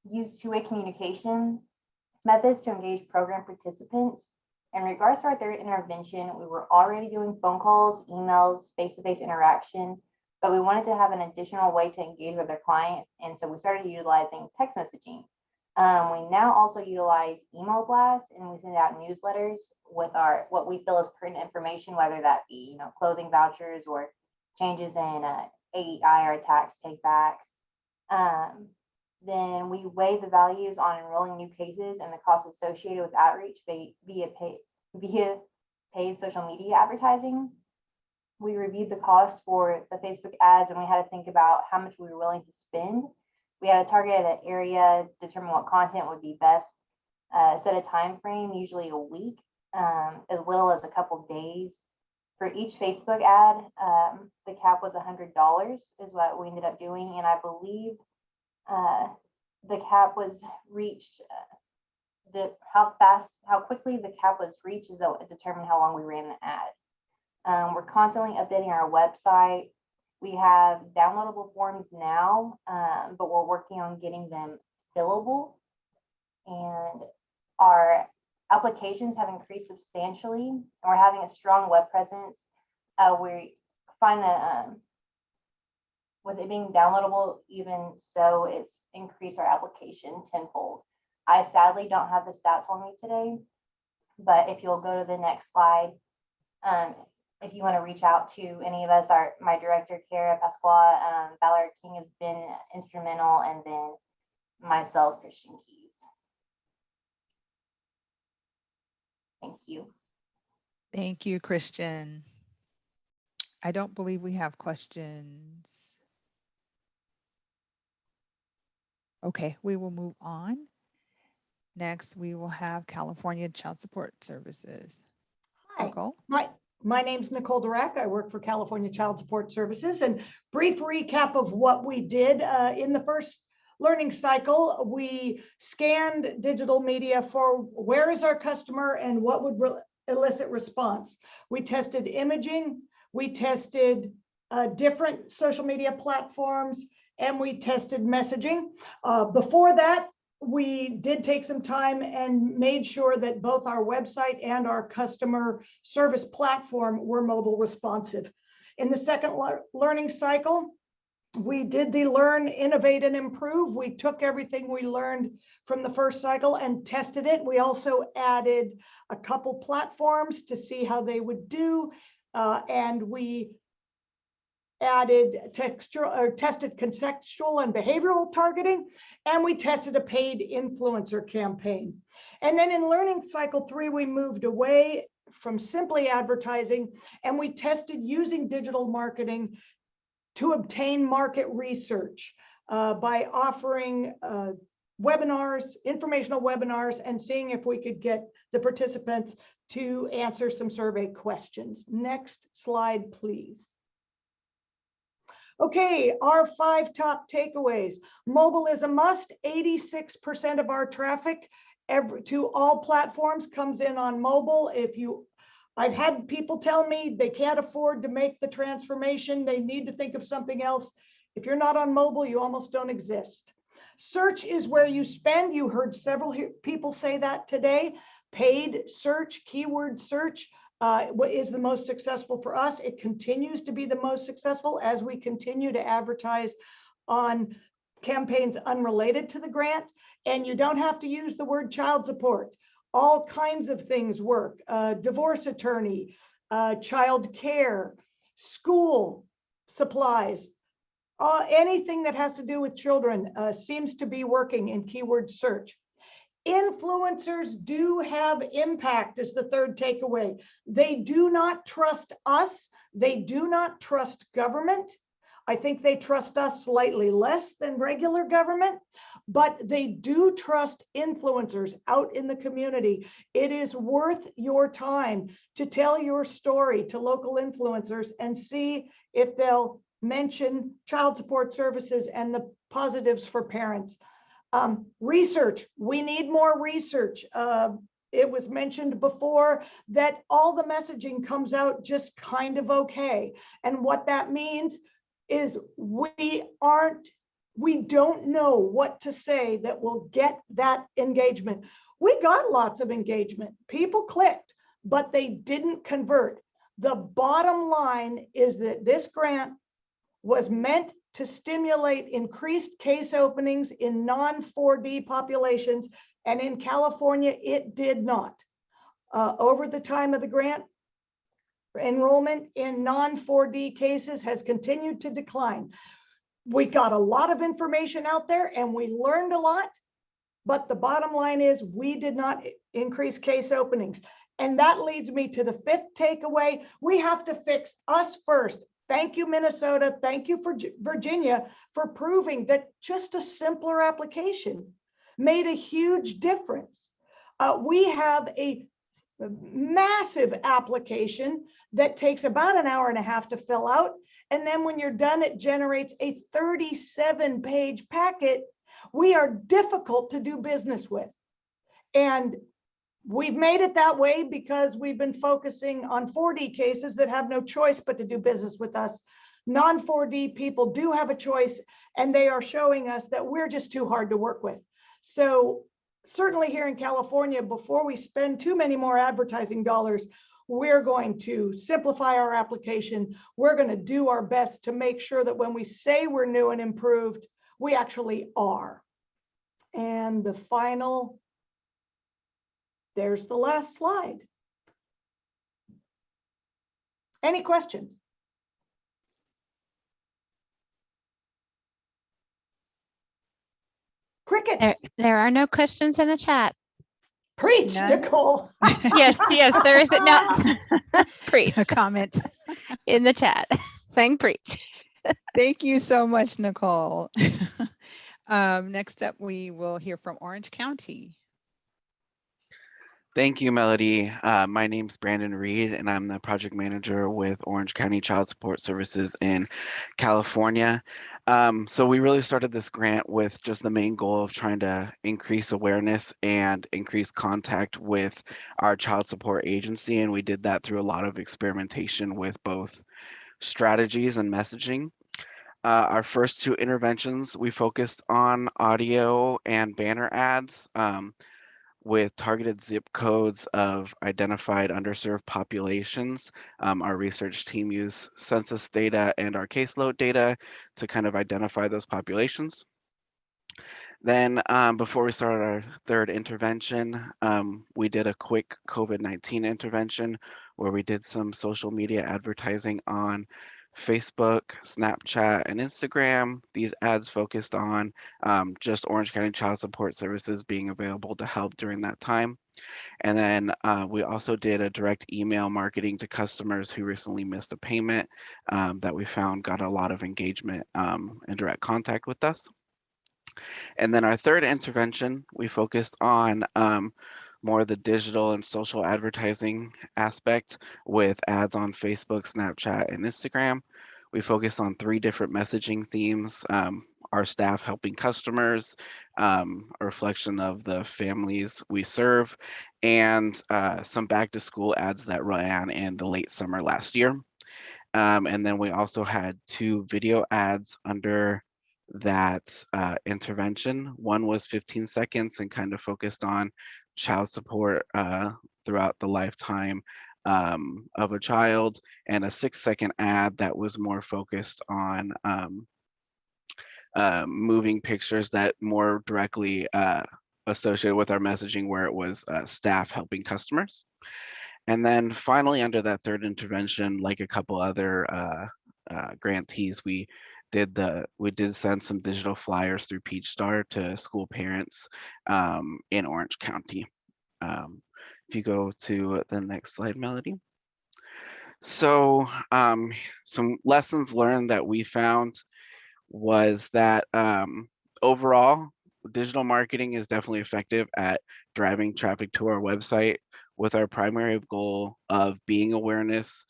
Use two-way communication methods to engage program participants. In regards to our third intervention, we were already doing phone calls, emails, face-to-face interaction, but we wanted to have an additional way to engage with our clients, and so we started utilizing text messaging. We now also utilize email blasts, and we send out newsletters with our what we feel is pertinent information, whether that be, you know, clothing vouchers or changes in AEI or tax takebacks. Then we weigh the values on enrolling new cases and the costs associated with outreach via paid social media advertising. We reviewed the costs for the Facebook ads, and we had to think about how much we were willing to spend. We had a targeted area, determine what content would be best, set a time frame, usually a week, as little as a couple days. For each Facebook ad, the cap was $100 is what we ended up doing. And I believe the cap was reached, how quickly the cap was reached is what determined how long we ran the ad. We're constantly updating our website. We have downloadable forms now, but we're working on getting them fillable. And our applications have increased substantially, and we're having a strong web presence. We find that with it being downloadable, even so, it's increased our application tenfold. I sadly don't have the stats on me today, but if you'll go to the next slide, if you want to reach out to any of us, my director, Kara Pasqua, Valerie King has been instrumental, and then myself, Christian Keys. Thank you. Thank you, Christian. I don't believe we have questions. Okay, we will move on. Next, we will have California Child Support Services. Hi, Nicole? my name's Nicole Durack. I work for California Child Support Services, and brief recap of what we did in the first learning cycle. We scanned digital media for where is our customer and what would elicit response. We tested imaging, we tested different social media platforms, and we tested messaging. Before that, we did take some time and made sure that both our website and our customer service platform were mobile responsive. In the second learning cycle, we did the learn, innovate, and improve. We took everything we learned from the first cycle and tested it. We also added a couple platforms to see how they would do, and we added tested contextual and behavioral targeting, and we tested a paid influencer campaign. And then in learning cycle 3, we moved away from simply advertising, and we tested using digital marketing to obtain market research by offering webinars, informational webinars, and seeing if we could get the participants to answer some survey questions. Next slide, please. Okay, our 5 top takeaways. Mobile is a must. 86% of our traffic to all platforms comes in on mobile. I've had people tell me they can't afford to make the transformation. They need to think of something else. If you're not on mobile, you almost don't exist. Search is where you spend. You heard several people say that today. Paid search, keyword search is the most successful for us. It continues to be the most successful as we continue to advertise on campaigns unrelated to the grant. And you don't have to use the word child support. All kinds of things work. Divorce attorney, child care, school supplies, anything that has to do with children seems to be working in keyword search. Influencers do have impact is the third takeaway. They do not trust us. They do not trust government. I think they trust us slightly less than regular government, but they do trust influencers out in the community. It is worth your time to tell your story to local influencers and see if they'll mention child support services and the positives for parents. Research, we need more research. It was mentioned before that all the messaging comes out just kind of okay. And what that means is we don't know what to say that will get that engagement. We got lots of engagement. People clicked, but they didn't convert. The bottom line is that this grant was meant to stimulate increased case openings in non-4D populations, and in California, it did not. Over the time of the grant, enrollment in non-4D cases has continued to decline. We got a lot of information out there and we learned a lot, but the bottom line is we did not increase case openings. And that leads me to the 5th takeaway. We have to fix us first. Thank you, Minnesota. Thank you for Virginia for proving that just a simpler application made a huge difference. We have a massive application that takes about an hour and a half to fill out. And then when you're done, it generates a 37-page packet. We are difficult to do business with. And we've made it that way because we've been focusing on 4D cases that have no choice but to do business with us. Non-4D people do have a choice, and they are showing us that we're just too hard to work with. So certainly here in California, before we spend too many more advertising dollars, we're going to simplify our application. We're going to do our best to make sure that when we say we're new and improved, we actually are. And the final, there's the last slide. Any questions? Crickets. There are no questions in the chat. Preach, None? Nicole. Yes, there is no preach. A comment in the chat saying preach. Thank you so much, Nicole. Next up, we will hear from Orange County. Thank you, Melody. My name's Brandon Reed, and I'm the project manager with Orange County Child Support Services in California. So we really started this grant with just the main goal of trying to increase awareness and increase contact with our child support agency. And we did that through a lot of experimentation with both strategies and messaging. Our first two interventions, we focused on audio and banner ads. With targeted zip codes of identified underserved populations. Our research team used census data and our caseload data to kind of identify those populations. Then before we started our third intervention, we did a quick COVID-19 intervention where we did some social media advertising on Facebook, Snapchat, and Instagram. These ads focused on just Orange County Child Support Services being available to help during that time. And then we also did a direct email marketing to customers who recently missed a payment that we found got a lot of engagement and direct contact with us. And then our third intervention, we focused on more of the digital and social advertising aspect with ads on Facebook, Snapchat, and Instagram. We focused on 3 different messaging themes, our staff helping customers, a reflection of the families we serve, and some back to school ads that ran in the late summer last year. And then we also had 2 video ads under that intervention. One was 15 seconds and kind of focused on child support throughout the lifetime of a child, and a 6-second ad that was more focused on moving pictures that more directly associated with our messaging, where it was staff helping customers. And then finally, under that third intervention, like a couple other grantees, we did send some digital flyers through Peach Star to school parents in Orange County. If you go to the next slide, Melody. So some lessons learned that we found was that overall, digital marketing is definitely effective at driving traffic to our website with our primary goal of being awareness.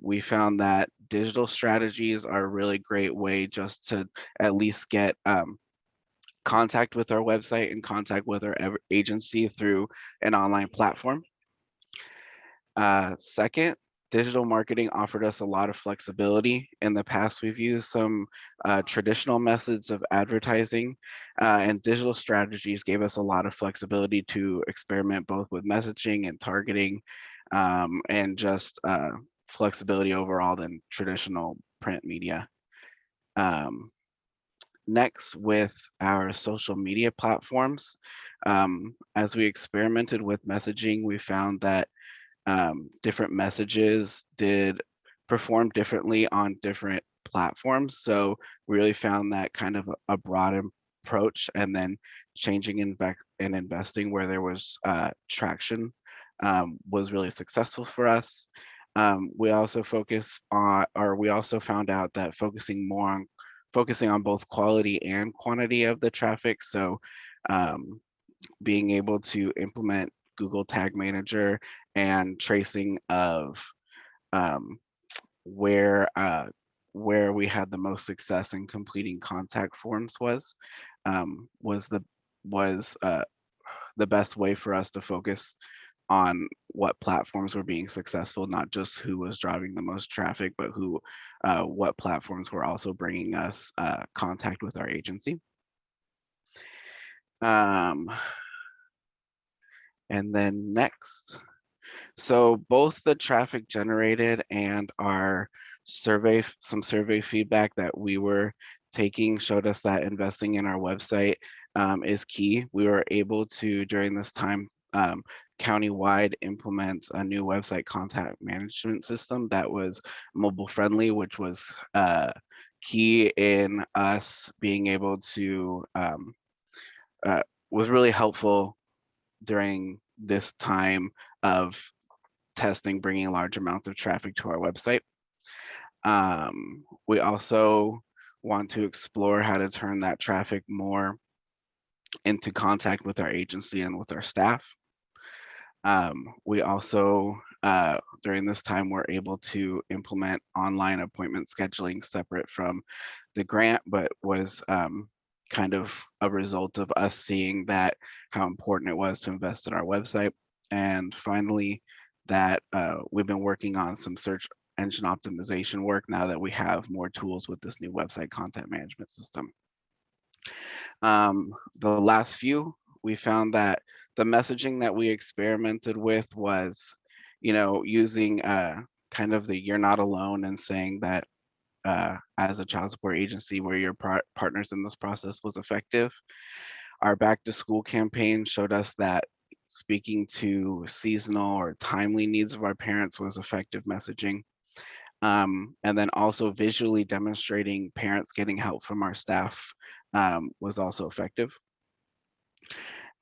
We found that digital strategies are a really great way just to at least get contact with our website and contact with our agency through an online platform. Second, digital marketing offered us a lot of flexibility. In the past, we've used some traditional methods of advertising, and digital strategies gave us a lot of flexibility to experiment both with messaging and targeting, and just flexibility overall than traditional print media. Next, with our social media platforms, as we experimented with messaging, we found that different messages did perform differently on different platforms. So we really found that kind of a broad approach, and then changing and investing where there was traction was really successful for us. We also found out that focusing on both quality and quantity of the traffic. So being able to implement Google Tag Manager and tracing of where we had the most success in completing contact forms was the best way for us to focus on what platforms were being successful, not just who was driving the most traffic, but what platforms were also bringing us contact with our agency. And then next, so both the traffic generated and our some survey feedback that we were taking showed us that investing in our website is key. We were able to, during this time, countywide implement a new website contact management system that was mobile friendly, which was key in us being able to, was really helpful during this time of testing, bringing large amounts of traffic to our website. We also want to explore how to turn that traffic more into contact with our agency and with our staff. We also, during this time, were able to implement online appointment scheduling separate from the grant, but was kind of a result of us seeing that how important it was to invest in our website. And finally, that we've been working on some search engine optimization work now that we have more tools with this new website content management system. The last few, we found that the messaging that we experimented with was, using kind of the "you're not alone" and saying that as a child support agency, we're your partners in this process was effective. Our back to school campaign showed us that speaking to seasonal or timely needs of our parents was effective messaging. And then also visually demonstrating parents getting help from our staff was also effective.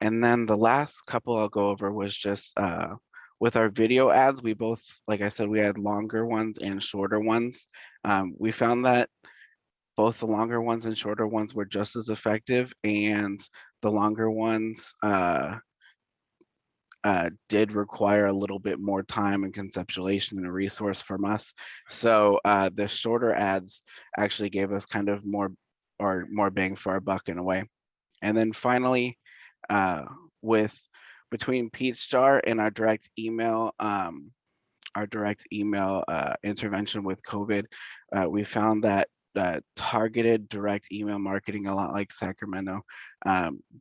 And then the last couple I'll go over was just with our video ads, we both, like I said, we had longer ones and shorter ones. We found that both the longer ones and shorter ones were just as effective, and the longer ones did require a little bit more time and conceptualization and a resource from us. So the shorter ads actually gave us kind of more bang for our buck in a way. And then finally, between Peach Jar and our direct email intervention with COVID, we found that targeted direct email marketing, a lot like Sacramento,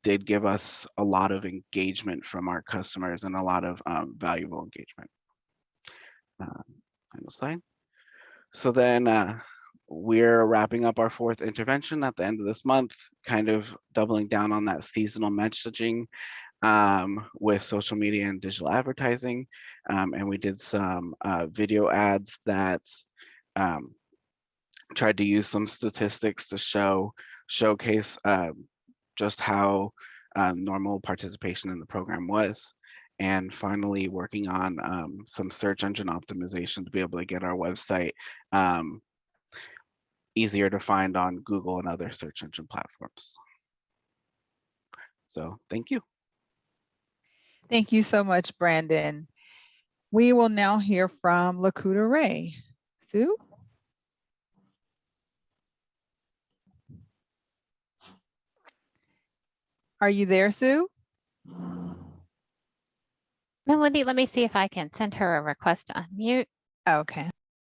did give us a lot of engagement from our customers and a lot of valuable engagement. Final slide. So then we're wrapping up our fourth intervention at the end of this month, kind of doubling down on that seasonal messaging with social media and digital advertising. And we did some video ads that tried to use some statistics to showcase just how normal participation in the program was. And finally, working on some search engine optimization to be able to get our website easier to find on Google and other search engine platforms. So thank you. Thank you so much, Brandon. We will now hear from Lakuta Ray. Sue? Are you there, Sue? Melody, let me see if I can send her a request to unmute. Okay.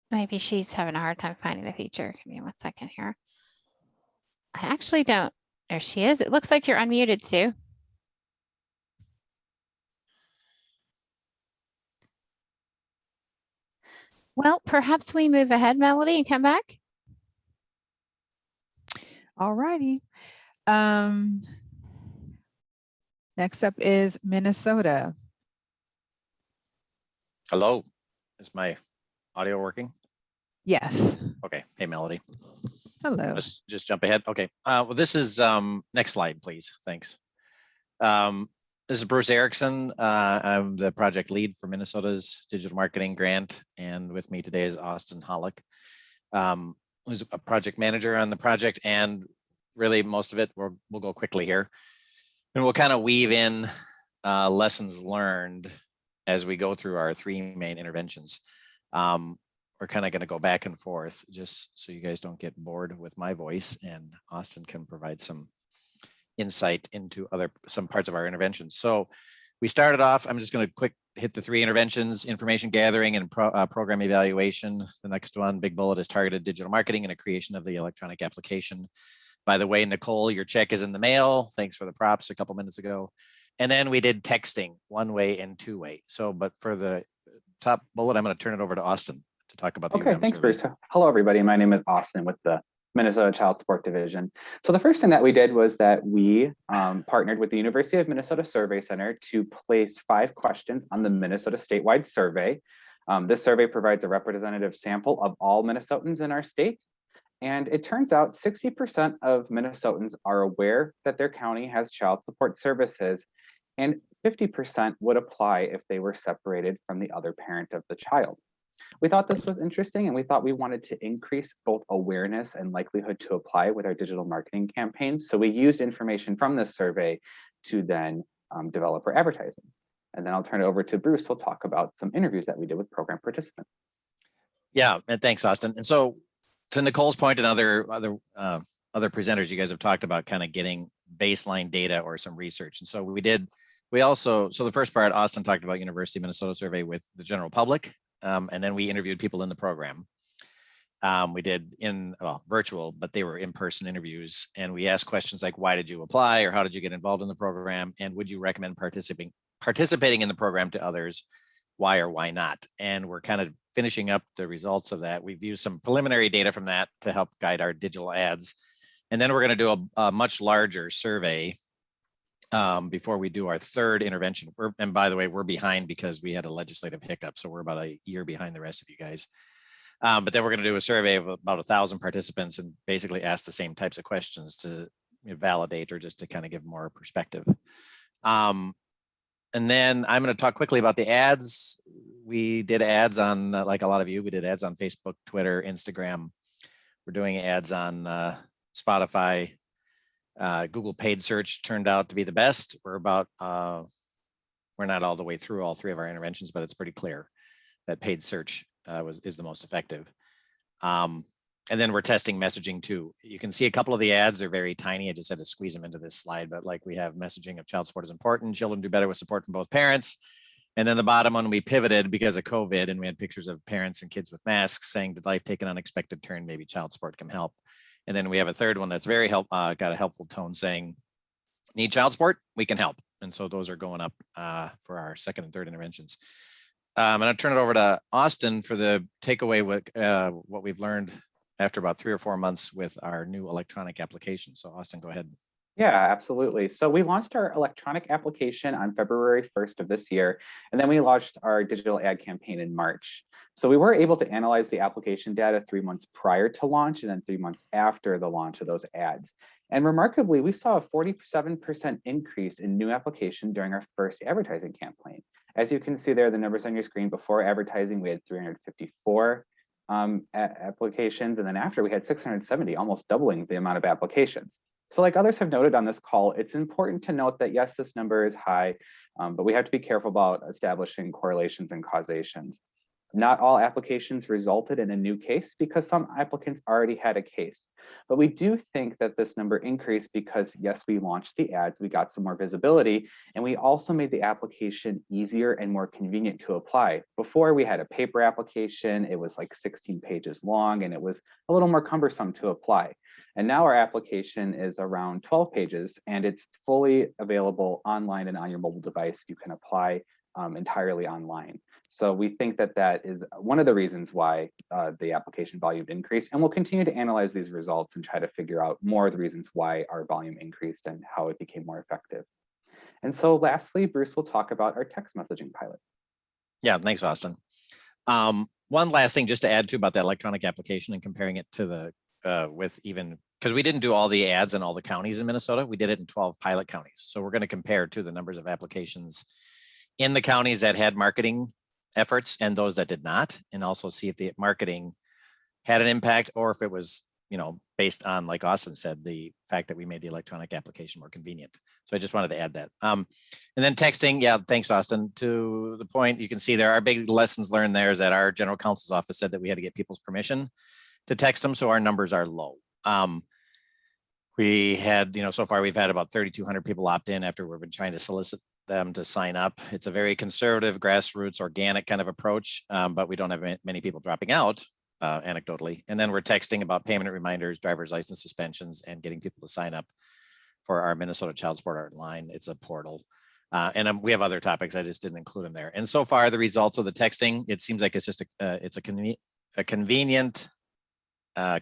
Maybe she's having a hard time finding the feature. Give me 1 second here. I actually don't. There she is. It looks like you're unmuted, Sue. Well, perhaps we move ahead, Melody, and come back. All righty. Next up is Minnesota. Hello, is my audio working? Yes. Okay, hey Melody. Hello. Let's just jump ahead. Okay, well this is, next slide, please, thanks. This is Bruce Erickson. I'm the project lead for Minnesota's digital marketing grant. And with me today is Austin Hollick, who's a project manager on the project. And really most of it, we'll go quickly here. And we'll kind of weave in lessons learned as we go through our three main interventions. We're kind of going to go back and forth just so you guys don't get bored with my voice, and Austin can provide some insight into some parts of our interventions. So we started off, I'm just going to quick hit the three interventions: information gathering and program evaluation. The next one, big bullet, is targeted digital marketing and a creation of the electronic application. By the way, Nicole, your check is in the mail. Thanks for the props a couple minutes ago. And then we did texting, one-way and two-way. So, but for the top bullet, I'm going to turn it over to Austin to talk about the Okay, thanks, Bruce. Hello, everybody. My name is Austin with the Minnesota Child Support Division. So the first thing that we did was that we partnered with the University of Minnesota Survey Center to place 5 questions on the Minnesota statewide survey. This survey provides a representative sample of all Minnesotans in our state. And it turns out 60% of Minnesotans are aware that their county has child support services, and 50% would apply if they were separated from the other parent of the child. We thought this was interesting, and we thought we wanted to increase both awareness and likelihood to apply with our digital marketing campaigns. So we used information from this survey to then develop our advertising. And then I'll turn it over to Bruce, who'll talk about some interviews that we did with program participants. Yeah, and thanks, Austin. And so to Nicole's point and other presenters, you guys have talked about kind of getting baseline data or some research. And so so the first part, Austin talked about University of Minnesota survey with the general public. And then we interviewed people in the program. We did virtual, but they were in-person interviews. And we asked questions like, why did you apply, or how did you get involved in the program? And would you recommend participating in the program to others? Why or why not? And we're kind of finishing up the results of that. We've used some preliminary data from that to help guide our digital ads. And then we're going to do a much larger survey before we do our third intervention. And by the way, we're behind because we had a legislative hiccup. So we're about a year behind the rest of you guys. But then we're going to do a survey of about 1,000 participants and basically ask the same types of questions to validate or just to kind of give more perspective. And then I'm going to talk quickly about the ads. We did ads on, like a lot of you, we did ads on Facebook, Twitter, Instagram. We're doing ads on Spotify. Google paid search turned out to be the best. We're not all the way through all 3 of our interventions, but it's pretty clear that paid search is the most effective. And then we're testing messaging too. You can see a couple of the ads are very tiny. I just had to squeeze them into this slide, but like we have messaging of child support is important. Children do better with support from both parents. And then the bottom one, we pivoted because of COVID, and we had pictures of parents and kids with masks saying, did life take an unexpected turn? Maybe child support can help. And then we have a third one that's very got a helpful tone saying, need child support? We can help. And so those are going up for our second and third interventions. I'm going to turn it over to Austin for the takeaway with what we've learned after about 3 or 4 months with our new electronic application. So Austin, go ahead. Yeah, absolutely. So we launched our electronic application on February 1st of this year, and then we launched our digital ad campaign in March. So we were able to analyze the application data 3 months prior to launch and then 3 months after the launch of those ads. And remarkably, we saw a 47% increase in new application during our first advertising campaign. As you can see there, the numbers on your screen, before advertising, we had 354 applications, and then after we had 670, almost doubling the amount of applications. So like others have noted on this call, it's important to note that yes, this number is high, but we have to be careful about establishing correlations and causations. Not all applications resulted in a new case because some applicants already had a case. But we do think that this number increased because yes, we launched the ads, we got some more visibility, and we also made the application easier and more convenient to apply. Before we had a paper application, it was like 16 pages long and it was a little more cumbersome to apply. And now our application is around 12 pages and it's fully available online and on your mobile device. You can apply entirely online. So we think that that is one of the reasons why the application volume increased, and we'll continue to analyze these results and try to figure out more of the reasons why our volume increased and how it became more effective. And so lastly, Bruce will talk about our text messaging pilot. Yeah, thanks, Austin. One last thing just to add to about that electronic application and comparing it to the with even because we didn't do all the ads in all the counties in Minnesota. We did it in 12 pilot counties. So we're going to compare to the numbers of applications in the counties that had marketing efforts and those that did not, and also see if the marketing had an impact or if it was, based on, like Austin said, the fact that we made the electronic application more convenient. So I just wanted to add that. And then texting, yeah, thanks, Austin. To the point, you can see there are big lessons learned there is that our general counsel's office said that we had to get people's permission to text them, so our numbers are low. We had, so far we've had about 3,200 people opt in after we've been trying to solicit them to sign up. It's a very conservative, grassroots, organic kind of approach, but we don't have many people dropping out, anecdotally. And then we're texting about payment reminders, driver's license suspensions, and getting people to sign up for our Minnesota Child Support Hotline. It's a portal. And we have other topics. I just didn't include them there. And so far, the results of the texting, it seems like it's just a convenient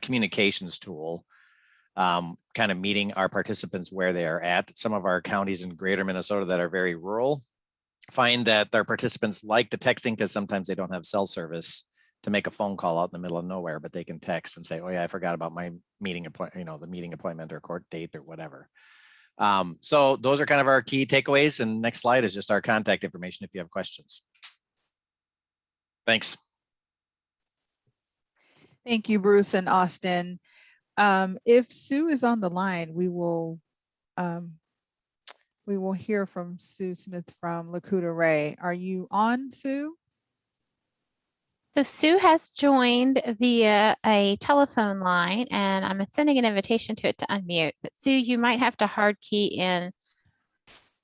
communications tool, kind of meeting our participants where they are at. Some of our counties in greater Minnesota that are very rural find that their participants like the texting because sometimes they don't have cell service to make a phone call out in the middle of nowhere, but they can text and say, oh yeah, I forgot about my meeting appointment, the meeting appointment or court date or whatever. So those are kind of our key takeaways. And next slide is just our contact information if you have questions. Thanks. Thank you, Bruce and Austin. If Sue is on the line, we will hear from Sue Smith from Lakota Ray. Are you on, Sue? So Sue has joined via a telephone line, and I'm sending an invitation to it to unmute. But Sue, you might have to hard key in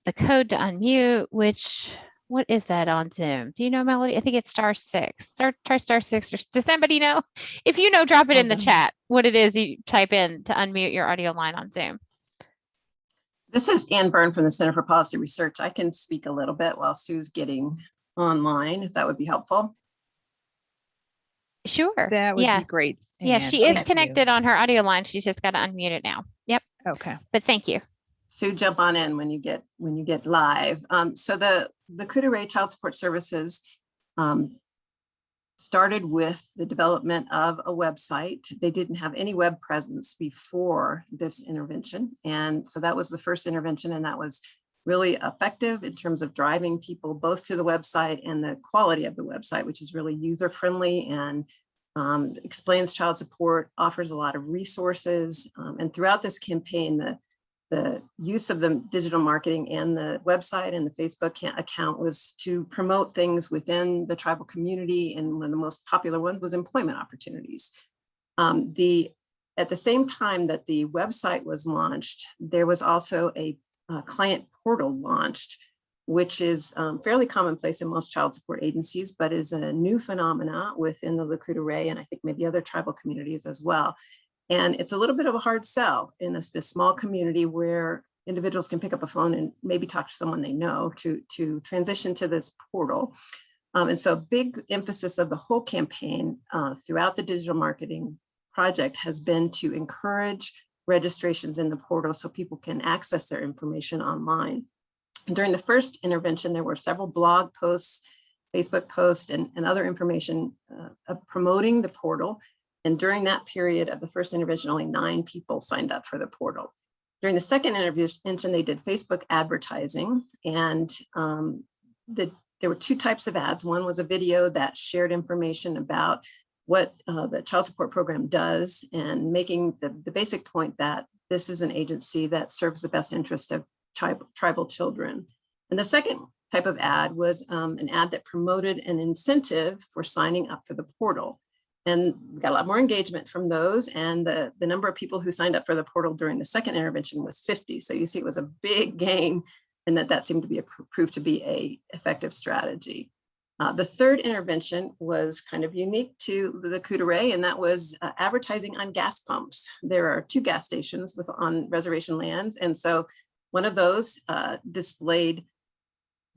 the code to unmute, what is that on Zoom? Do you know, Melody? I think it's *6. Try *6. Or does somebody know? If you know, drop it in the chat what it is you type in to unmute your audio line on Zoom. This is Ann Byrne from the Center for Policy Research. I can speak a little bit while Sue's getting online, if that would be helpful. Sure. That would be great. Yeah, she is connected on her audio line. She's just got to unmute it now. Yep. Okay. But thank you. Sue, jump on in when you get live. So the Lakota Ray Child Support Services started with the development of a website. They didn't have any web presence before this intervention. And so that was the first intervention, and that was really effective in terms of driving people both to the website and the quality of the website, which is really user-friendly and explains child support, offers a lot of resources. And throughout this campaign, the use of the digital marketing and the website and the Facebook account was to promote things within the tribal community. And one of the most popular ones was employment opportunities. At the same time that the website was launched, there was also a client portal launched, which is fairly commonplace in most child support agencies, but is a new phenomena within the Lakota Ray and I think maybe other tribal communities as well. And it's a little bit of a hard sell in this small community where individuals can pick up a phone and maybe talk to someone they know to transition to this portal. And so big emphasis of the whole campaign throughout the digital marketing project has been to encourage registrations in the portal so people can access their information online. During the first intervention, there were several blog posts, Facebook posts, and other information promoting the portal. And during that period of the first intervention, only 9 people signed up for the portal. During the second intervention, they did Facebook advertising, and there were 2 types of ads. One was a video that shared information about what the child support program does and making the basic point that this is an agency that serves the best interest of tribal children. And the second type of ad was an ad that promoted an incentive for signing up for the portal. And we got a lot more engagement from those. And the number of people who signed up for the portal during the second intervention was 50. So you see it was a big gain, and that seemed to be proved to be an effective strategy. The third intervention was kind of unique to the Lakota Ray, and that was advertising on gas pumps. There are 2 gas stations on reservation lands. And so one of those displayed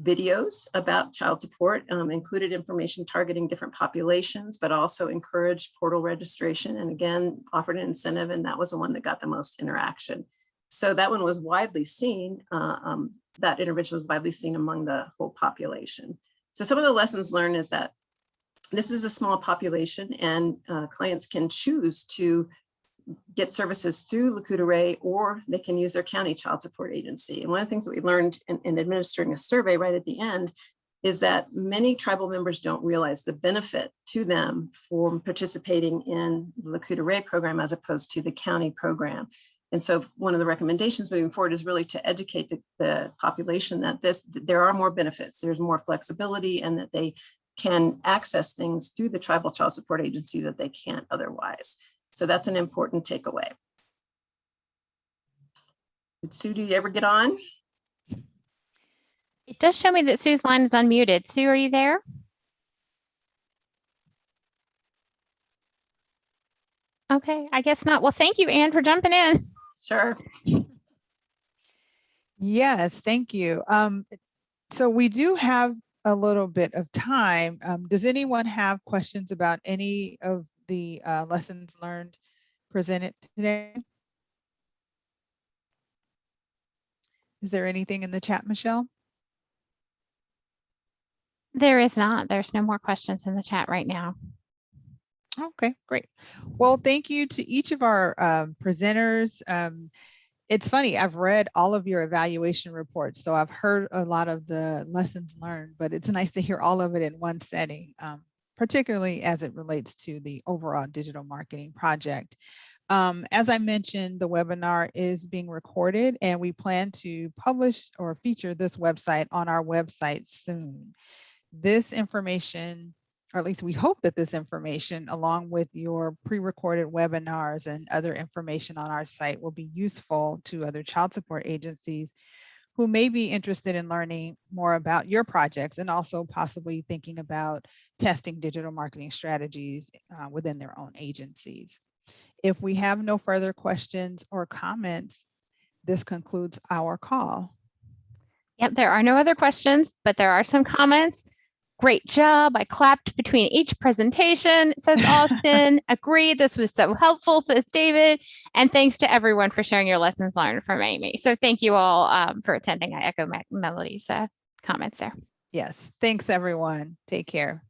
videos about child support, included information targeting different populations, but also encouraged portal registration and again, offered an incentive, and that was the one that got the most interaction. So that one was widely seen, that intervention was widely seen among the whole population. So some of the lessons learned is that this is a small population and clients can choose to get services through Lakota Ray, or they can use their county child support agency. And one of the things that we learned in administering a survey right at the end is that many tribal members don't realize the benefit to them for participating in the Lakota Ray program as opposed to the county program. And so one of the recommendations moving forward is really to educate the population that there are more benefits, there's more flexibility, and that they can access things through the tribal child support agency that they can't otherwise. So that's an important takeaway. Did Sue, do you ever get on? It does show me that Sue's line is unmuted. Sue, are you there? Okay, I guess not. Well, thank you, Anne, for jumping in. Sure. Yes, thank you. So we do have a little bit of time. Does anyone have questions about any of the lessons learned presented today? Is there anything in the chat, Michelle? There is not. There's no more questions in the chat right now. Okay, great. Well, thank you to each of our presenters. It's funny, I've read all of your evaluation reports, so I've heard a lot of the lessons learned, but it's nice to hear all of it in one setting, particularly as it relates to the overall digital marketing project. As I mentioned, the webinar is being recorded, and we plan to publish or feature this website on our website soon. This information, or at least we hope that this information, along with your pre-recorded webinars and other information on our site, will be useful to other child support agencies who may be interested in learning more about your projects and also possibly thinking about testing digital marketing strategies within their own agencies. If we have no further questions or comments, this concludes our call. Yep, there are no other questions, but there are some comments. Great job. I clapped between each presentation, says Austin. Agreed, this was so helpful, says David. And thanks to everyone for sharing your lessons learned from Amy. So thank you all for attending. I echo Melody's comments there. Yes, thanks everyone. Take care.